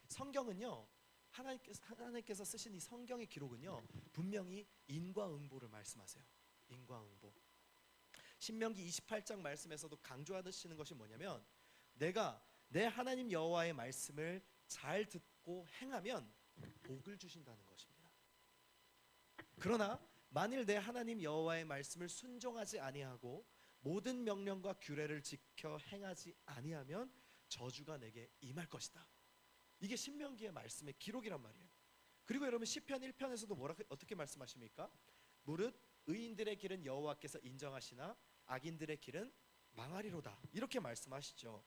성경은요 하나님께서 쓰신 이 성경의 기록은요 분명히 인과응보를 말씀하세요. 인과응보. 신명기 28장 말씀에서도 강조하시는 것이 뭐냐면 내가 내 하나님 여호와의 말씀을 잘 듣고 행하면 복을 주신다는 것입니다. 그러나 만일 내 하나님 여호와의 말씀을 순종하지 아니하고 모든 명령과 규례를 지켜 행하지 아니하면 저주가 내게 임할 것이다. 이게 신명기의 말씀의 기록이란 말이에요. 그리고 여러분 시편 1편에서도 어떻게 말씀하십니까? 무릇 의인들의 길은 여호와께서 인정하시나 악인들의 길은 망하리로다 이렇게 말씀하시죠.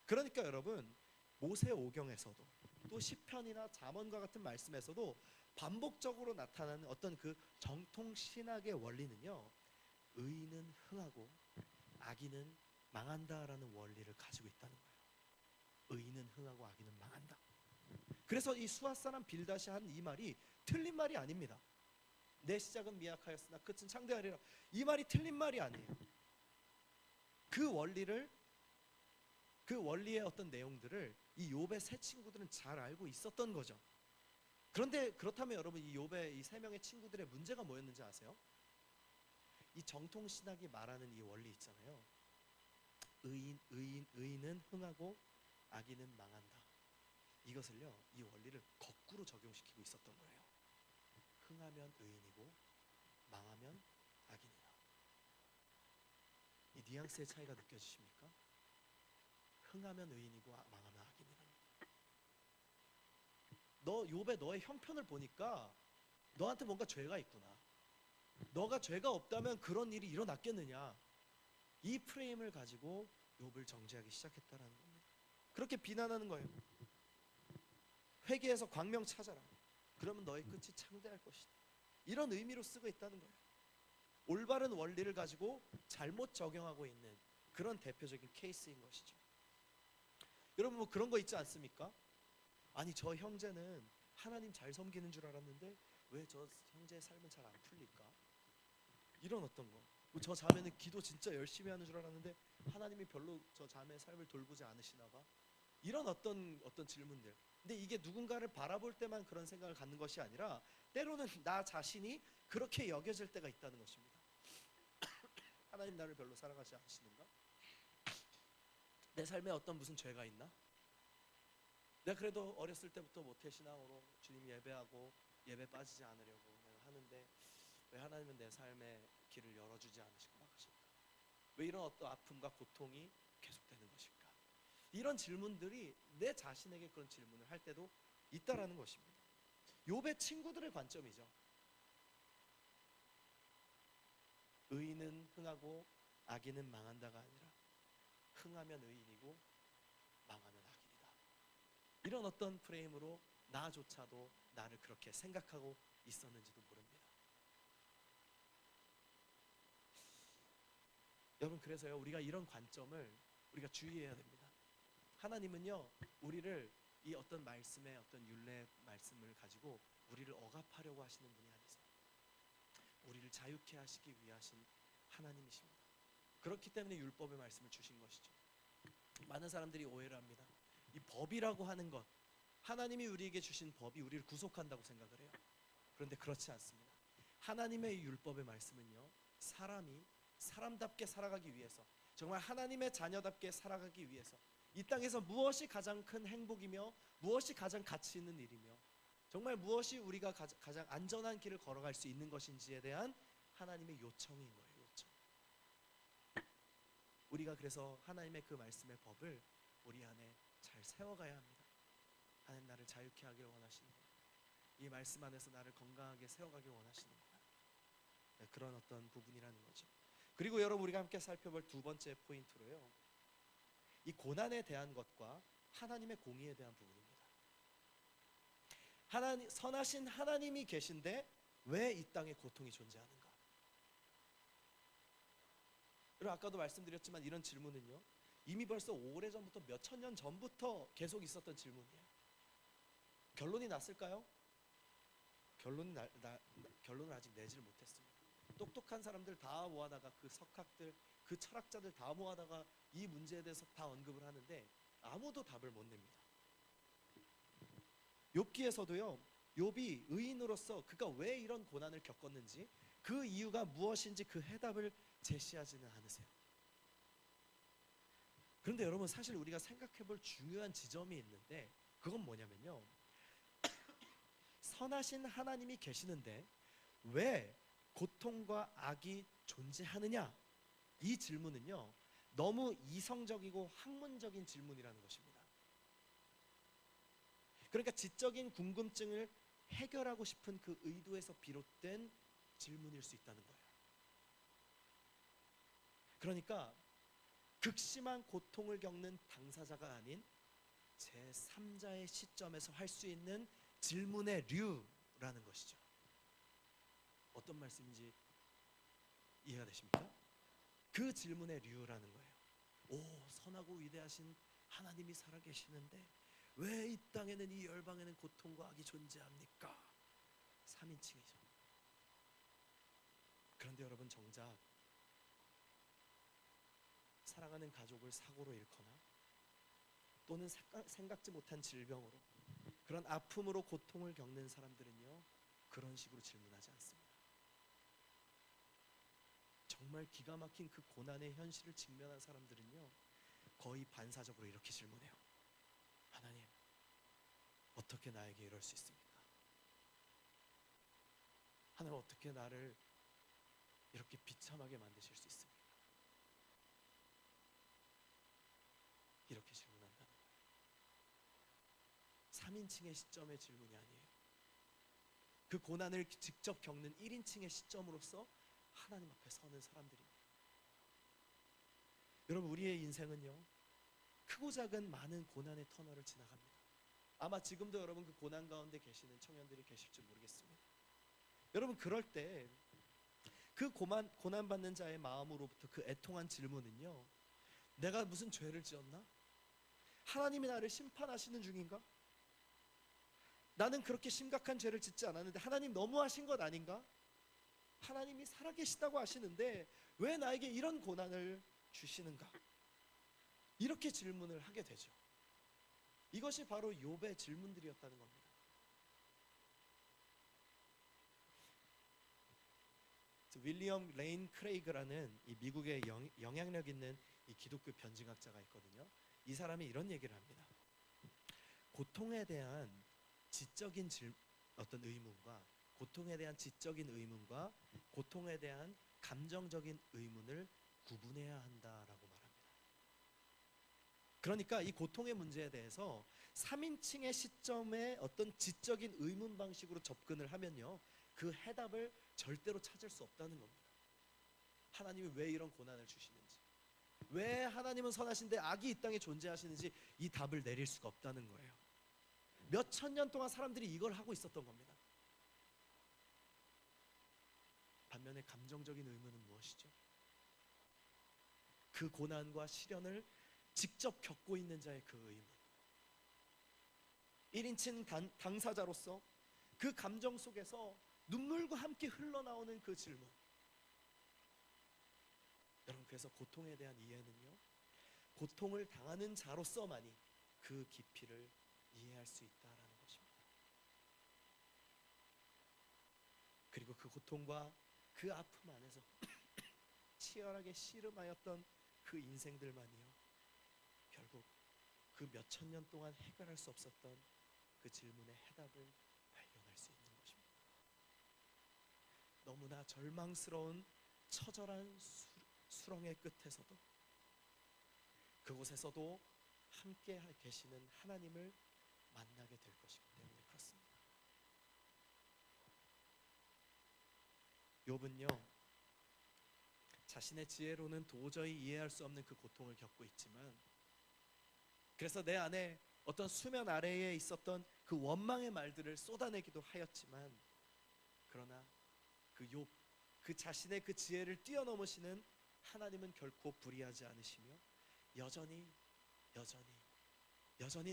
그러니까 여러분 모세오경에서도 또 시편이나 잠언과 같은 말씀에서도 반복적으로 나타나는 어떤 그 정통 신학의 원리는요 의인은 흥하고 악인은 망한다라는 원리를 가지고 있다는 거예요. 의인은 흥하고 악인은 망한다. 그래서 이 수앗 사람 빌닷이 한 이 말이 틀린 말이 아닙니다. 내 시작은 미약하였으나 끝은 창대하리라 이 말이 틀린 말이 아니에요. 그 원리의 어떤 내용들을 이 욥의 세 친구들은 잘 알고 있었던 거죠. 그런데 그렇다면 여러분 이 욥의 이 세 명의 친구들의 문제가 뭐였는지 아세요? 이 정통 신학이 말하는 이 원리 있잖아요. 의인은 흥하고 악인은 망한다. 이것을요 이 원리를 거꾸로 적용시키고 있었던 거예요. 흥하면 의인이고 망하면 악인이다. 이 뉘앙스의 차이가 느껴지십니까? 흥하면 의인이고 망하면 악인이라는 너 욥의 너의 형편을 보니까 너한테 뭔가 죄가 있구나. 너가 죄가 없다면 그런 일이 일어났겠느냐. 이 프레임을 가지고 욥을 정죄하기 시작했다라는 겁니다. 그렇게 비난하는 거예요. 회개해서 광명 찾아라. 그러면 너의 끝이 창대할 것이다. 이런 의미로 쓰고 있다는 거예요. 올바른 원리를 가지고 잘못 적용하고 있는 그런 대표적인 케이스인 것이죠. 여러분 뭐 그런 거 있지 않습니까? 아니 저 형제는 하나님 잘 섬기는 줄 알았는데 왜 저 형제의 삶은 잘 안 풀릴까? 이런 어떤 거. 저 자매는 기도 진짜 열심히 하는 줄 알았는데 하나님이 별로 저 자매의 삶을 돌보지 않으시나 봐. 이런 어떤 질문들. 근데 이게 누군가를 바라볼 때만 그런 생각을 갖는 것이 아니라 때로는 나 자신이 그렇게 여겨질 때가 있다는 것입니다. 하나님 나를 별로 사랑하지 않으시는가? 내 삶에 어떤 무슨 죄가 있나? 내가 그래도 어렸을 때부터 모태신앙으로 주님 예배하고 예배 빠지지 않으려고 내가 하는데 왜 하나님은 내 삶의 길을 열어주지 않으실까? 왜 이런 어떤 아픔과 고통이 계속되는 것일까? 이런 질문들이 내 자신에게 그런 질문을 할 때도 있다라는 것입니다. 욥의 친구들의 관점이죠. 의인은 흥하고 악인은 망한다가 아니라 흥하면 의인이고 망하면 악인이다. 이런 어떤 프레임으로 나조차도 나를 그렇게 생각하고 있었는지도 모릅니다. 여러분, 그래서요, 우리가 이런 관점을 우리가 주의해야 됩니다. 하나님은요, 우리를 이 어떤 말씀의 어떤 율례 말씀을 가지고 우리를 억압하려고 하시는 분이 아니세요. 우리를 자유케 하시기 위하신 하나님이십니다. 그렇기 때문에 율법의 말씀을 주신 것이죠. 많은 사람들이 오해를 합니다. 이 법이라고 하는 것, 하나님이 우리에게 주신 법이 우리를 구속한다고 생각을 해요. 그런데 그렇지 않습니다. 하나님의 이 율법의 말씀은요, 사람이 사람답게 살아가기 위해서, 정말 하나님의 자녀답게 살아가기 위해서 이 땅에서 무엇이 가장 큰 행복이며 무엇이 가장 가치 있는 일이며 정말 무엇이 우리가 가장 안전한 길을 걸어갈 수 있는 것인지에 대한 하나님의 요청인 거예요. 요청. 우리가 그래서 하나님의 그 말씀의 법을 우리 안에 잘 세워가야 합니다. 하나님, 나를 자유케 하길 원하시는 거예요. 이 말씀 안에서 나를 건강하게 세워가길 원하시는 거예요. 그런 어떤 부분이라는 거죠. 그리고 여러분, 우리가 함께 살펴볼 두 번째 포인트로요, 이 고난에 대한 것과 하나님의 공의에 대한 부분입니다. 선하신 하나님이 계신데 왜 이 땅에 고통이 존재하는가? 여러분, 아까도 말씀드렸지만 이런 질문은요, 이미 벌써 오래전부터 몇천 년 전부터 계속 있었던 질문이에요. 결론이 났을까요? 결론을 아직 내지를 못했습니다. 똑똑한 사람들 다 모아다가, 그 석학들, 그 철학자들 다 모아다가 이 문제에 대해서 다 언급을 하는데 아무도 답을 못 냅니다. 욥기에서도요, 욥이 의인으로서 그가 왜 이런 고난을 겪었는지, 그 이유가 무엇인지 그 해답을 제시하지는 않으세요. 그런데 여러분, 사실 우리가 생각해 볼 중요한 지점이 있는데 그건 뭐냐면요, 선하신 하나님이 계시는데 왜 고통과 악이 존재하느냐? 이 질문은요, 너무 이성적이고 학문적인 질문이라는 것입니다. 그러니까 지적인 궁금증을 해결하고 싶은 그 의도에서 비롯된 질문일 수 있다는 거예요. 그러니까 극심한 고통을 겪는 당사자가 아닌 제3자의 시점에서 할 수 있는 질문의 류라는 것이죠. 어떤 말씀인지 이해가 되십니까? 그 질문의 류라는 거예요. 오, 선하고 위대하신 하나님이 살아계시는데 왜 이 땅에는, 이 열방에는 고통과 악이 존재합니까? 3인칭이죠. 그런데 여러분, 정작 사랑하는 가족을 사고로 잃거나 또는 생각지 못한 질병으로, 그런 아픔으로 고통을 겪는 사람들은요, 그런 식으로 질문하지 않습니다. 정말 기가 막힌 그 고난의 현실을 직면한 사람들은요, 거의 반사적으로 이렇게 질문해요. 하나님, 어떻게 나에게 이럴 수 있습니까? 하나님, 어떻게 나를 이렇게 비참하게 만드실 수 있습니까? 이렇게 질문한다는 거예요. 3인칭의 시점의 질문이 아니에요. 그 고난을 직접 겪는 1인칭의 시점으로서 하나님 앞에 서는 사람들입니다. 여러분, 우리의 인생은요, 크고 작은 많은 고난의 터널을 지나갑니다. 아마 지금도 여러분 그 고난 가운데 계시는 청년들이 계실지 모르겠습니다. 여러분, 그럴 때 그 고난받는 자의 마음으로부터 그 애통한 질문은요, 내가 무슨 죄를 지었나? 하나님이 나를 심판하시는 중인가? 나는 그렇게 심각한 죄를 짓지 않았는데 하나님 너무하신 것 아닌가? 하나님이 살아계시다고 하시는데 왜 나에게 이런 고난을 주시는가? 이렇게 질문을 하게 되죠. 이것이 바로 욥의 질문들이었다는 겁니다. 윌리엄 레인 크레이그라는 이 미국의 영향력 있는 이 기독교 변증학자가 있거든요. 이 사람이 이런 얘기를 합니다. 고통에 대한 지적인 어떤 의문과 고통에 대한 지적인 의문과 고통에 대한 감정적인 의문을 구분해야 한다라고 말합니다. 그러니까 이 고통의 문제에 대해서 3인칭의 시점에 어떤 지적인 의문 방식으로 접근을 하면요, 그 해답을 절대로 찾을 수 없다는 겁니다. 하나님이 왜 이런 고난을 주시는지, 왜 하나님은 선하신데 악이 이 땅에 존재하시는지 이 답을 내릴 수가 없다는 거예요. 몇 천 년 동안 사람들이 이걸 하고 있었던 겁니다. 반면에 감정적인 의무는 무엇이죠? 그 고난과 시련을 직접 겪고 있는 자의 그 의무, 1인칭 당사자로서 그 감정 속에서 눈물과 함께 흘러나오는 그 질문. 여러분, 그래서 고통에 대한 이해는요, 고통을 당하는 자로서만이 그 깊이를 이해할 수 있다라는 것입니다. 그리고 그 고통과 그 아픔 안에서 치열하게 씨름하였던 그 인생들만이요, 결국 그 몇천 년 동안 해결할 수 없었던 그 질문의 해답을 발견할 수 있는 것입니다. 너무나 절망스러운 처절한 수렁의 끝에서도, 그곳에서도 함께 계시는 하나님을 만나게 될 것이기 때문에 그렇습니다. 욥은요, 자신의 지혜로는 도저히 이해할 수 없는 그 고통을 겪고 있지만, 그래서 내 안에 어떤 수면 아래에 있었던 그 원망의 말들을 쏟아내기도 하였지만, 그러나 그 욥, 그 자신의 그 지혜를 뛰어넘으시는 하나님은 결코 불의하지 않으시며 여전히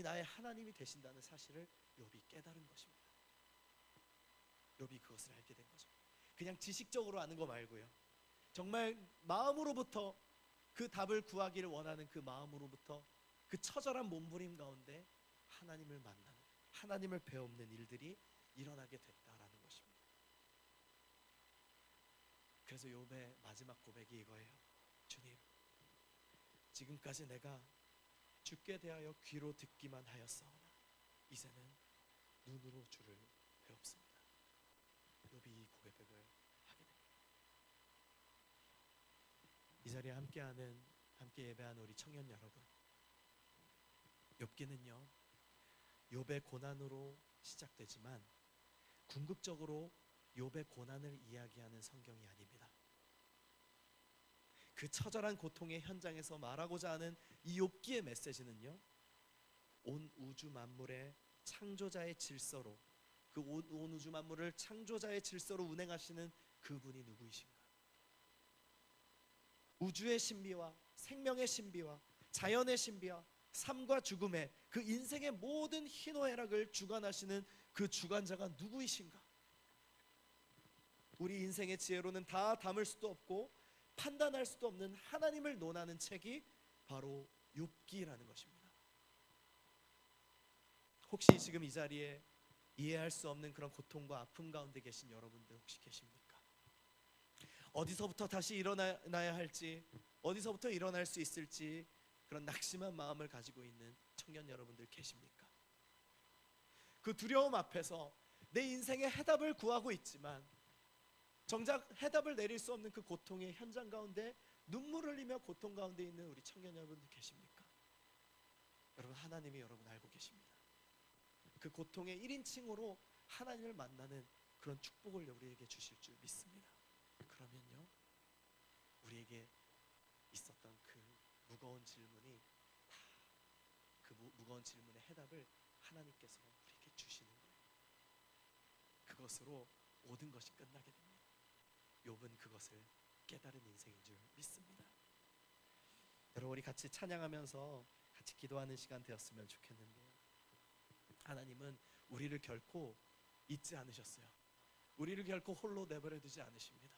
나의 하나님이 되신다는 사실을 욥이 깨달은 것입니다. 욥이 그것을 알게 된 거죠. 그냥 지식적으로 아는 거 말고요, 정말 마음으로부터 그 답을 구하기를 원하는 그 마음으로부터 그 처절한 몸부림 가운데 하나님을 만나는, 하나님을 배우는 일들이 일어나게 됐다라는 것입니다. 그래서 욥의 마지막 고백이 이거예요. 주님, 지금까지 내가 주께 대하여 귀로 듣기만 하였사오나 이제는 눈으로 주를 배웁습니다. 욥이 이 고백을 하게 됩니다. 이 자리에 함께 예배하는 우리 청년 여러분, 욥기는요, 욥의 고난으로 시작되지만 궁극적으로 욥의 고난을 이야기하는 성경이 아닙니다. 그 처절한 고통의 현장에서 말하고자 하는 이 욥기의 메시지는요, 온 우주 만물의 창조자의 질서로, 그 온 우주 만물을 창조자의 질서로 운행하시는 그분이 누구이신가? 우주의 신비와 생명의 신비와 자연의 신비와 삶과 죽음의 그 인생의 모든 희노애락을 주관하시는 그 주관자가 누구이신가? 우리 인생의 지혜로는 다 담을 수도 없고 판단할 수도 없는 하나님을 논하는 책이 바로 욥기라는 것입니다. 혹시 지금 이 자리에 이해할 수 없는 그런 고통과 아픔 가운데 계신 여러분들 혹시 계십니까? 어디서부터 다시 일어나야 할지, 어디서부터 일어날 수 있을지 그런 낙심한 마음을 가지고 있는 청년 여러분들 계십니까? 그 두려움 앞에서 내 인생의 해답을 구하고 있지만 정작 해답을 내릴 수 없는 그 고통의 현장 가운데 눈물을 흘리며 고통 가운데 있는 우리 청년 여러분들 계십니까? 여러분, 하나님이 여러분 알고 계십니다. 그 고통의 1인칭으로 하나님을 만나는 그런 축복을 우리에게 주실 줄 믿습니다. 그러면요, 우리에게 있었던 그 무거운 질문이 그 무거운 질문의 해답을 하나님께서 우리에게 주시는 거예요. 그것으로 모든 것이 끝나게 됩니다. 욥은 그것을 깨달은 인생인 줄 믿습니다. 여러분, 우리 같이 찬양하면서 같이 기도하는 시간 되었으면 좋겠는데요, 하나님은 우리를 결코 잊지 않으셨어요. 우리를 결코 홀로 내버려 두지 않으십니다.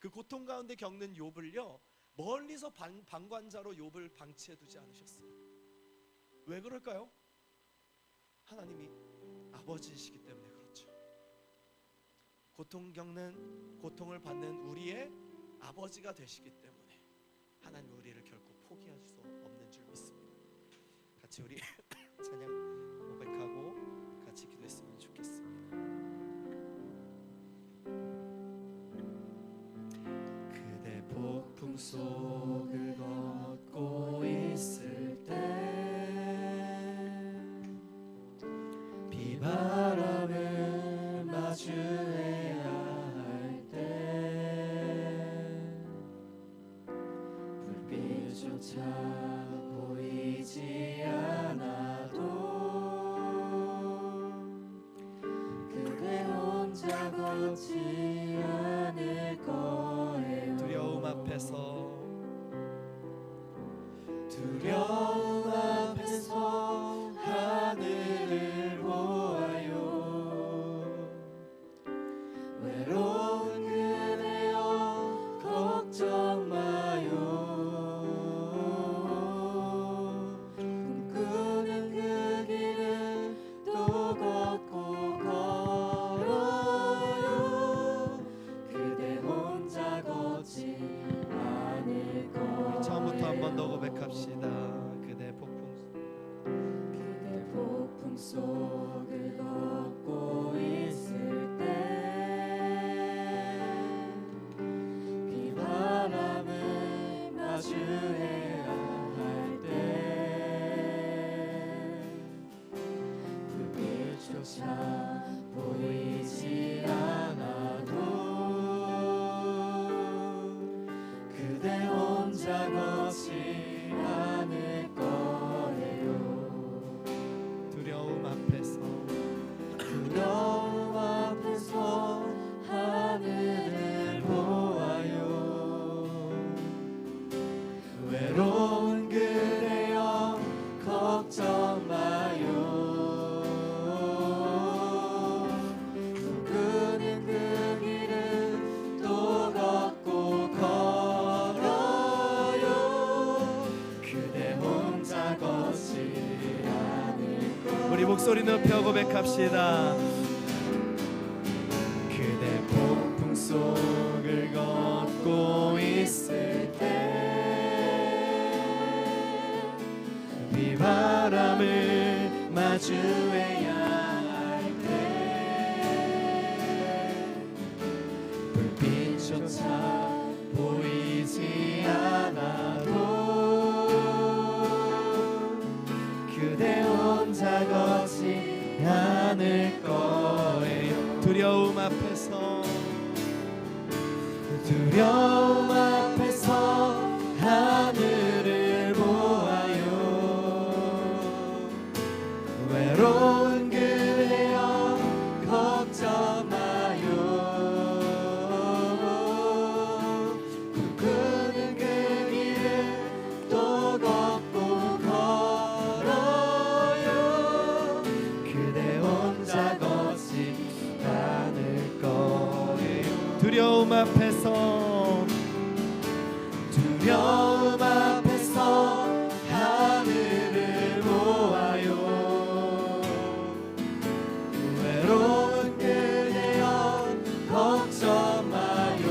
그 고통 가운데 겪는 욥을요, 멀리서 방관자로 욥을 방치해 두지 않으셨어요. 왜 그럴까요? 하나님이 아버지이시기 때문에 그렇죠. 고통을 받는 우리의 아버지가 되시기 때문에 하나님 우리를 결코 포기할 수 없는 줄 믿습니다. 같이 우리 찬양 고백하고 같이 기도했으면 좋겠습니다. 그대 폭풍 속을 걷고 있을 때, 비바람을 마주해야 할 때, 불빛조차 보이지 않아도 걷지 않을 거예요. 두려움 앞에서 두려움 앞에서 하늘을 보아요. 외로운 그대여 걱정 마요. 꿈꾸는 그 길을 또 걷고 걸어요. 그대 혼자 걷지 않을 거예요. 처음부터 한 번 더 고백합시다. 그대 폭풍 속을 걷고 있을 때 비바람을 마주해야 할 때 불빛조차 보이지 않아도 그대 혼자 걷지 않을 거예요. 두려움 앞에서 두려움 앞에서 하늘을 보아요. 외로운 그대여 걱정 마요. 꿈꾸는 그 길을 또 걷고 걸어요. 그대 혼자 걷지 않을 거예요. 우리 목소리 높여 고백합시다. 그대 폭풍 속을 걷고 있을 때 비바람을 마주해야 할 때 불빛조차 보이지 않아도 그대 혼자 걷지 않을 거예요. 두려움 앞에서 두려움 앞에서 하늘을 보아요. 외로운 그대여 걱정 마요. 꿈꾸는 그 길을 또 걷고 걸어요. 그대 혼자 걷지 않을 거예요. 두려움 앞에서 두려움 앞에서 하늘을 보아요. 외로운 그대여 걱정 마요.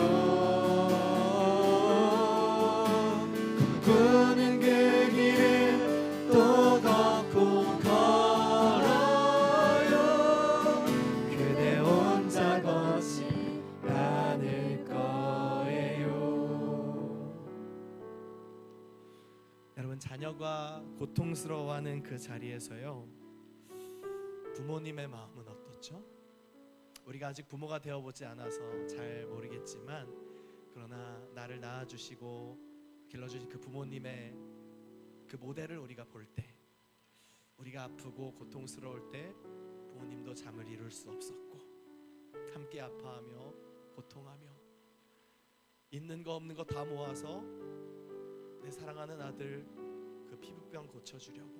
꿈꾸는 그 길을 또 걷고 걸어요. 그대 혼자 걷지 않을 거예요. 여러분, 자녀가 고통스러워하는 그 자리에서요, 부모님의 마음은 어떻죠? 우리가 아직 부모가 되어보지 않아서 잘 모르겠지만, 그러나 나를 낳아주시고 길러주신 그 부모님의 그 모델을 우리가 볼 때, 우리가 아프고 고통스러울 때 부모님도 잠을 이룰 수 없었고 함께 아파하며 고통하며 있는 거 없는 거 다 모아서 내 사랑하는 아들 그 피부병 고쳐주려고,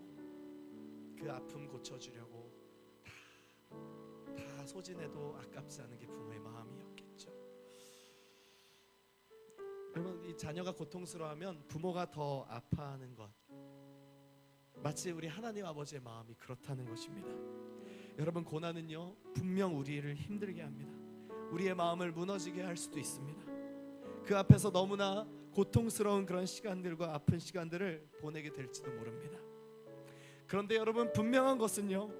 그 아픔 고쳐주려고 다 소진해도 아깝지 않은 게 부모의 마음이었겠죠. 여러분, 이 자녀가 고통스러워하면 부모가 더 아파하는 것, 마치 우리 하나님 아버지의 마음이 그렇다는 것입니다. 여러분, 고난은요 분명 우리를 힘들게 합니다. 우리의 마음을 무너지게 할 수도 있습니다. 그 앞에서 너무나 고통스러운 그런 시간들과 아픈 시간들을 보내게 될지도 모릅니다. 그런데 여러분, 분명한 것은요,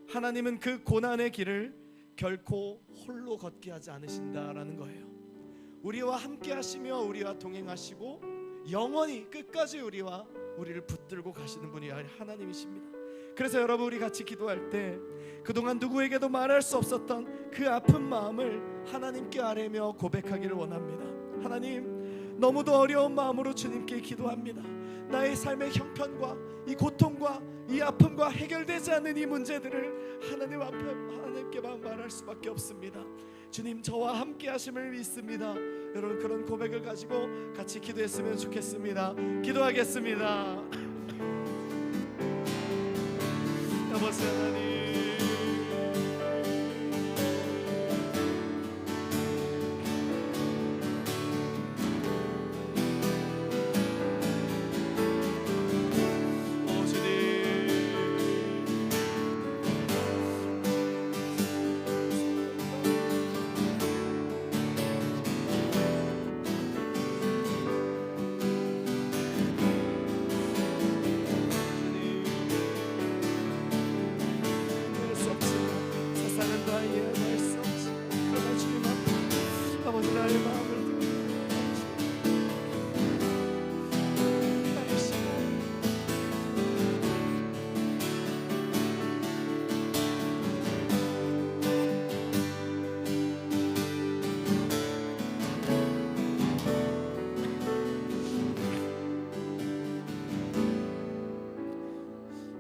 하나님은 그 고난의 길을 결코 홀로 걷게 하지 않으신다라는 거예요. 우리와 함께 하시며 우리와 동행하시고 영원히 끝까지 우리를 붙들고 가시는 분이 하나님이십니다. 그래서 여러분, 우리 같이 기도할 때 그동안 누구에게도 말할 수 없었던 그 아픈 마음을 하나님께 아뢰며 고백하기를 원합니다. 하나님, 너무도 어려운 마음으로 주님께 기도합니다. 나의 삶의 형편과 이 고통과 이 아픔과 해결되지 않는 이 문제들을 하나님 앞에 하나님께만 말할 수밖에 없습니다. 주님, 저와 함께 하심을 믿습니다. 여러분, 그런 고백을 가지고 같이 기도했으면 좋겠습니다. 기도하겠습니다. 아버지 하나님,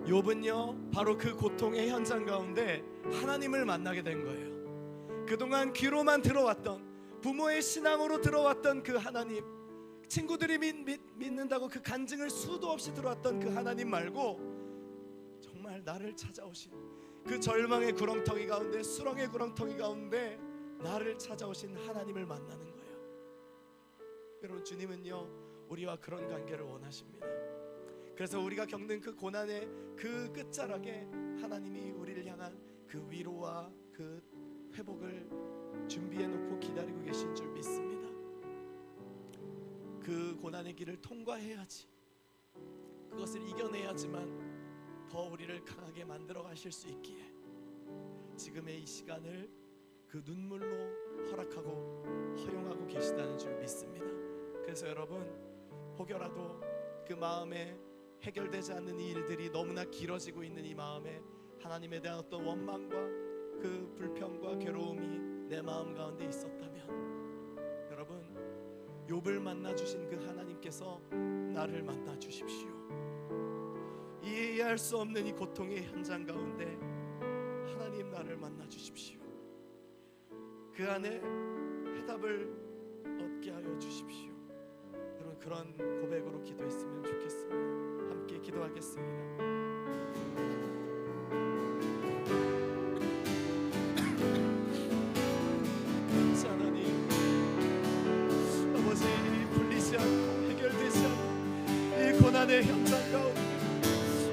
욥은요 바로 그 고통의 현장 가운데 하나님을 만나게 된 거예요. 그동안 귀로만 들어왔던, 부모의 신앙으로 들어왔던 그 하나님, 친구들이 믿는다고 그 간증을 수도 없이 들어왔던 그 하나님 말고 정말 나를 찾아오신 그 절망의 구렁텅이 가운데, 수렁의 구렁텅이 가운데 나를 찾아오신 하나님을 만나는 거예요. 여러분, 주님은요 우리와 그런 관계를 원하십니다. 그래서 우리가 겪는 그 고난의 그 끝자락에 하나님이 우리를 향한 그 위로와 그 회복을 준비해 놓고 기다리고 계신 줄 믿습니다. 그 고난의 길을 통과해야지, 그것을 이겨내야지만 더 우리를 강하게 만들어 가실 수 있기에 지금의 이 시간을 그 눈물로 허락하고 허용하고 계시다는 줄 믿습니다. 그래서 여러분, 혹여라도 그 마음에 해결되지 않는 이 일들이 너무나 길어지고 있는 이 마음에 하나님에 대한 어떤 원망과 그 불평과 괴로움이 내 마음 가운데 있었다면, 여러분, 욥을 만나 주신 그 하나님께서 나를 만나 주십시오. 이해할 수 없는 이 고통의 현장 가운데 하나님 나를 만나 주십시오. 그 안에 해답을 얻게 하여 주십시오. 여러분, 그런 고백으로 기도했으면 좋겠습니다. 함께 기도하겠습니다. 하나님, 아버지, 풀리지 않고 해결되지 않는 이 고난의 현장 가운데,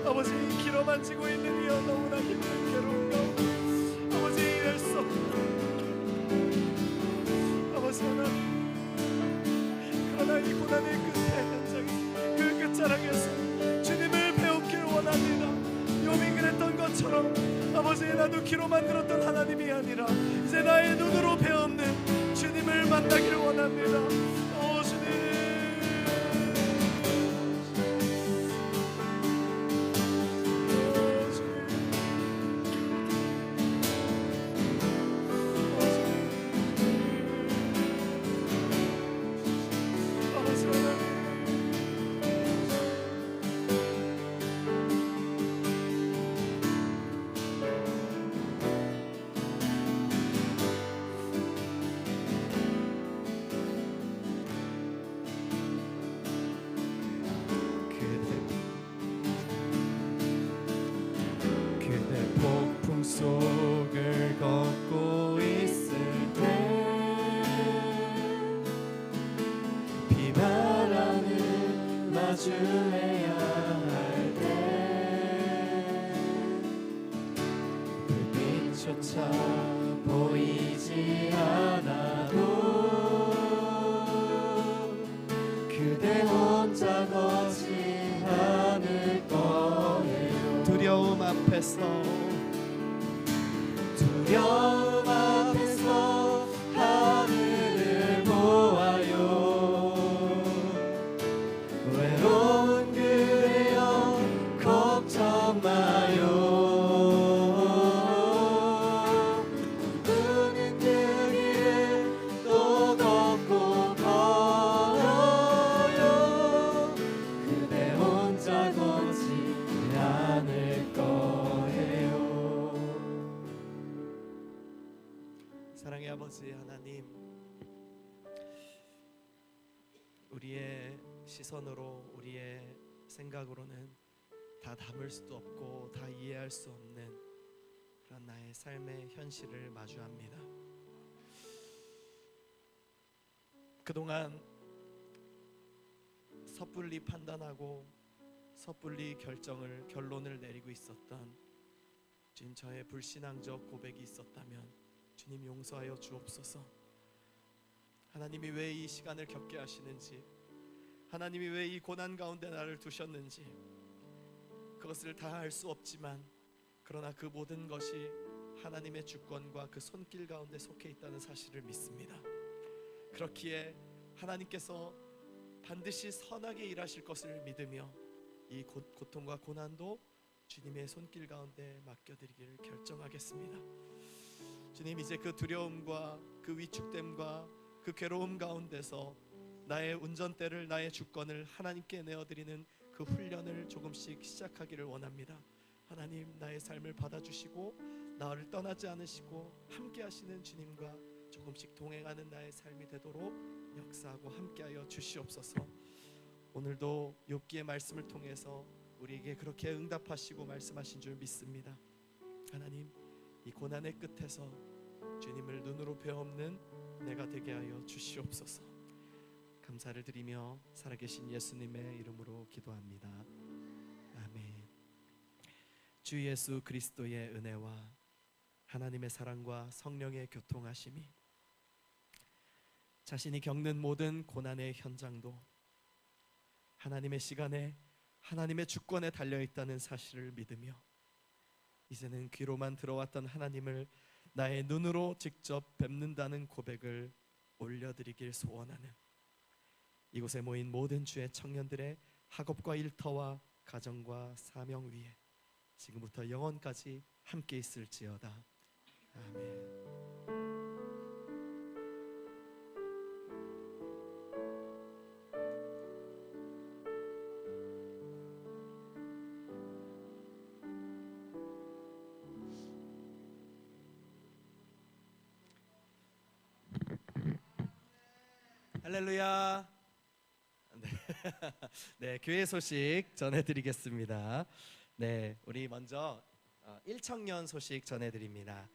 아버지, 길어 만지고 있는 이 너무나 힘든 괴로움 가운데 아버지, 이해할 수 없는 아버지 하나님, 그러나 이 고난의 끝의 현장에, 그 끝자락에서 주님을 배우길 원합니다. 욥이 그랬던 것처럼 아버지, 나도 귀로만 들었던 하나님이 아니라 이제 나의 눈으로 배우는 주님을 만나길 원합니다. 오 주님, 속을 걷고 있을 때, 비바람을 마주해야 할 때, 불빛조차 보이지 않아도 그대 혼자 걷지 않을 거예요. 두려움 앞에서 하늘을 보아요. 외로운 그대여 걱정 마요. 꿈꾸는 그 길을 또 걷고 걸어요. 그대 혼자 걷지 않을 사랑의 아버지 하나님, 우리의 시선으로, 우리의 생각으로는 다 담을 수도 없고 다 이해할 수 없는 그런 나의 삶의 현실을 마주합니다. 그동안 섣불리 판단하고 섣불리 결론을 내리고 있었던 주님, 저의 불신앙적 고백이 있었다면 주님 용서하여 주옵소서. 하나님이 왜 이 시간을 겪게 하시는지, 하나님이 왜 이 고난 가운데 나를 두셨는지 그것을 다 알 수 없지만, 그러나 그 모든 것이 하나님의 주권과 그 손길 가운데 속해 있다는 사실을 믿습니다. 그렇기에 하나님께서 반드시 선하게 일하실 것을 믿으며 이 고통과 고난도 주님의 손길 가운데 맡겨드리기를 결정하겠습니다. 주님, 이제 그 두려움과 그 위축됨과 그 괴로움 가운데서 나의 운전대를, 나의 주권을 하나님께 내어드리는 그 훈련을 조금씩 시작하기를 원합니다. 하나님, 나의 삶을 받아주시고 나를 떠나지 않으시고 함께 하시는 주님과 조금씩 동행하는 나의 삶이 되도록 역사하고 함께하여 주시옵소서. 오늘도 욥기의 말씀을 통해서 우리에게 그렇게 응답하시고 말씀하신 줄 믿습니다. 하나님, 이 고난의 끝에서 주님을 눈으로 배없는 내가 되게 하여 주시옵소서. 감사를 드리며 살아계신 예수님의 이름으로 기도합니다. 아멘. 주 예수 그리스도의 은혜와 하나님의 사랑과 성령의 교통하심이 자신이 겪는 모든 고난의 현장도 하나님의 시간에 하나님의 주권에 달려있다는 사실을 믿으며 이제는 귀로만 들어왔던 하나님을 나의 눈으로 직접 뵙는다는 고백을 올려드리길 소원하는 이곳에 모인 모든 주의 청년들의 학업과 일터와 가정과 사명 위에 지금부터 영원까지 함께 있을지어다. 아멘. 할렐루야. 네. 네, 교회 소식 전해드리겠습니다. 네, 우리 먼저 1청년 소식 전해드립니다.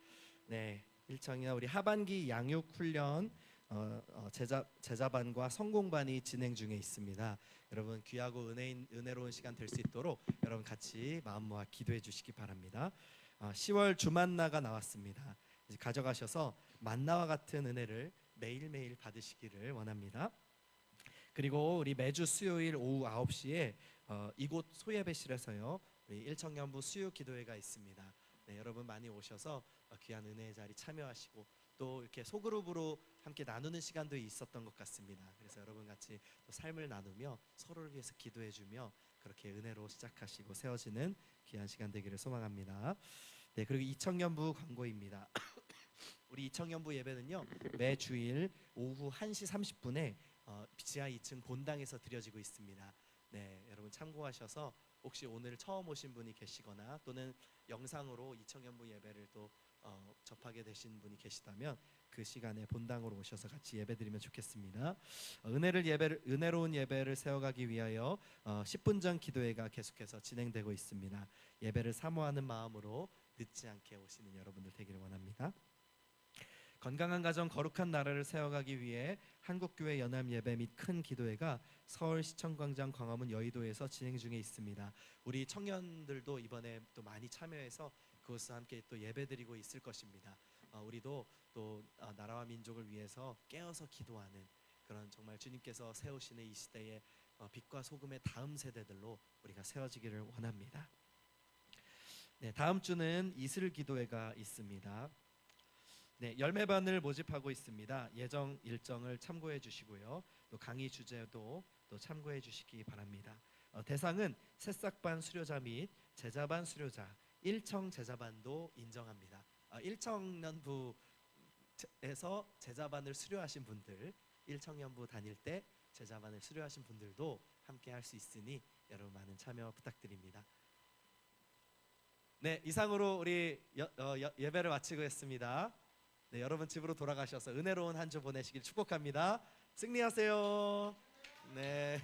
네, 1청년 우리 하반기 양육 훈련 제자반과 성공반이 진행 중에 있습니다. 여러분 귀하고 은혜로운 시간 될 수 있도록 여러분 같이 마음 모아 기도해 주시기 바랍니다. 10월 주만나가 나왔습니다. 이제 가져가셔서 만나와 같은 은혜를 매일매일 받으시기를 원합니다. 그리고 우리 매주 수요일 오후 9시에 이곳 소예배실에서요 우리 1청년부 수요 기도회가 있습니다. 네, 여러분 많이 오셔서 귀한 은혜의 자리 참여하시고 또 이렇게 소그룹으로 함께 나누는 시간도 있었던 것 같습니다. 그래서 여러분 같이 또 삶을 나누며 서로를 위해서 기도해주며 그렇게 은혜로 시작하시고 세워지는 귀한 시간 되기를 소망합니다. 네, 그리고 2청년부 광고입니다. 우리 2청년부 예배는요 매 주일 오후 1시 30분에 지하 2층 본당에서 드려지고 있습니다. 네, 여러분 참고하셔서 혹시 오늘 처음 오신 분이 계시거나 또는 영상으로 2청년부 예배를 또 접하게 되신 분이 계시다면 그 시간에 본당으로 오셔서 같이 예배드리면 좋겠습니다. 은혜로운 예배를 세워가기 위하여 10분 전 기도회가 계속해서 진행되고 있습니다. 예배를 사모하는 마음으로 늦지 않게 오시는 여러분들 되기를 원합니다. 건강한 가정 거룩한 나라를 세워가기 위해 한국교회 연합 예배 및 큰 기도회가 서울시청광장 광화문 여의도에서 진행 중에 있습니다. 우리 청년들도 이번에 또 많이 참여해서 그것과 함께 또 예배드리고 있을 것입니다. 우리도 또 나라와 민족을 위해서 깨어서 기도하는 그런 정말 주님께서 세우시는 이 시대의 빛과 소금의 다음 세대들로 우리가 세워지기를 원합니다. 네, 다음 주는 이슬 기도회가 있습니다. 네, 열매반을 모집하고 있습니다. 예정 일정을 참고해 주시고요. 또 강의 주제도 또 참고해 주시기 바랍니다. 대상은 새싹반 수료자 및 제자반 수료자, 1청 제자반도 인정합니다. 1청년부에서 제자반을 수료하신 분들, 1청년부 다닐 때 제자반을 수료하신 분들도 함께 할 수 있으니 여러분 많은 참여 부탁드립니다. 네, 이상으로 우리 예배를 마치겠습니다. 네, 여러분 집으로 돌아가셔서 은혜로운 한 주 보내시길 축복합니다. 승리하세요. 네.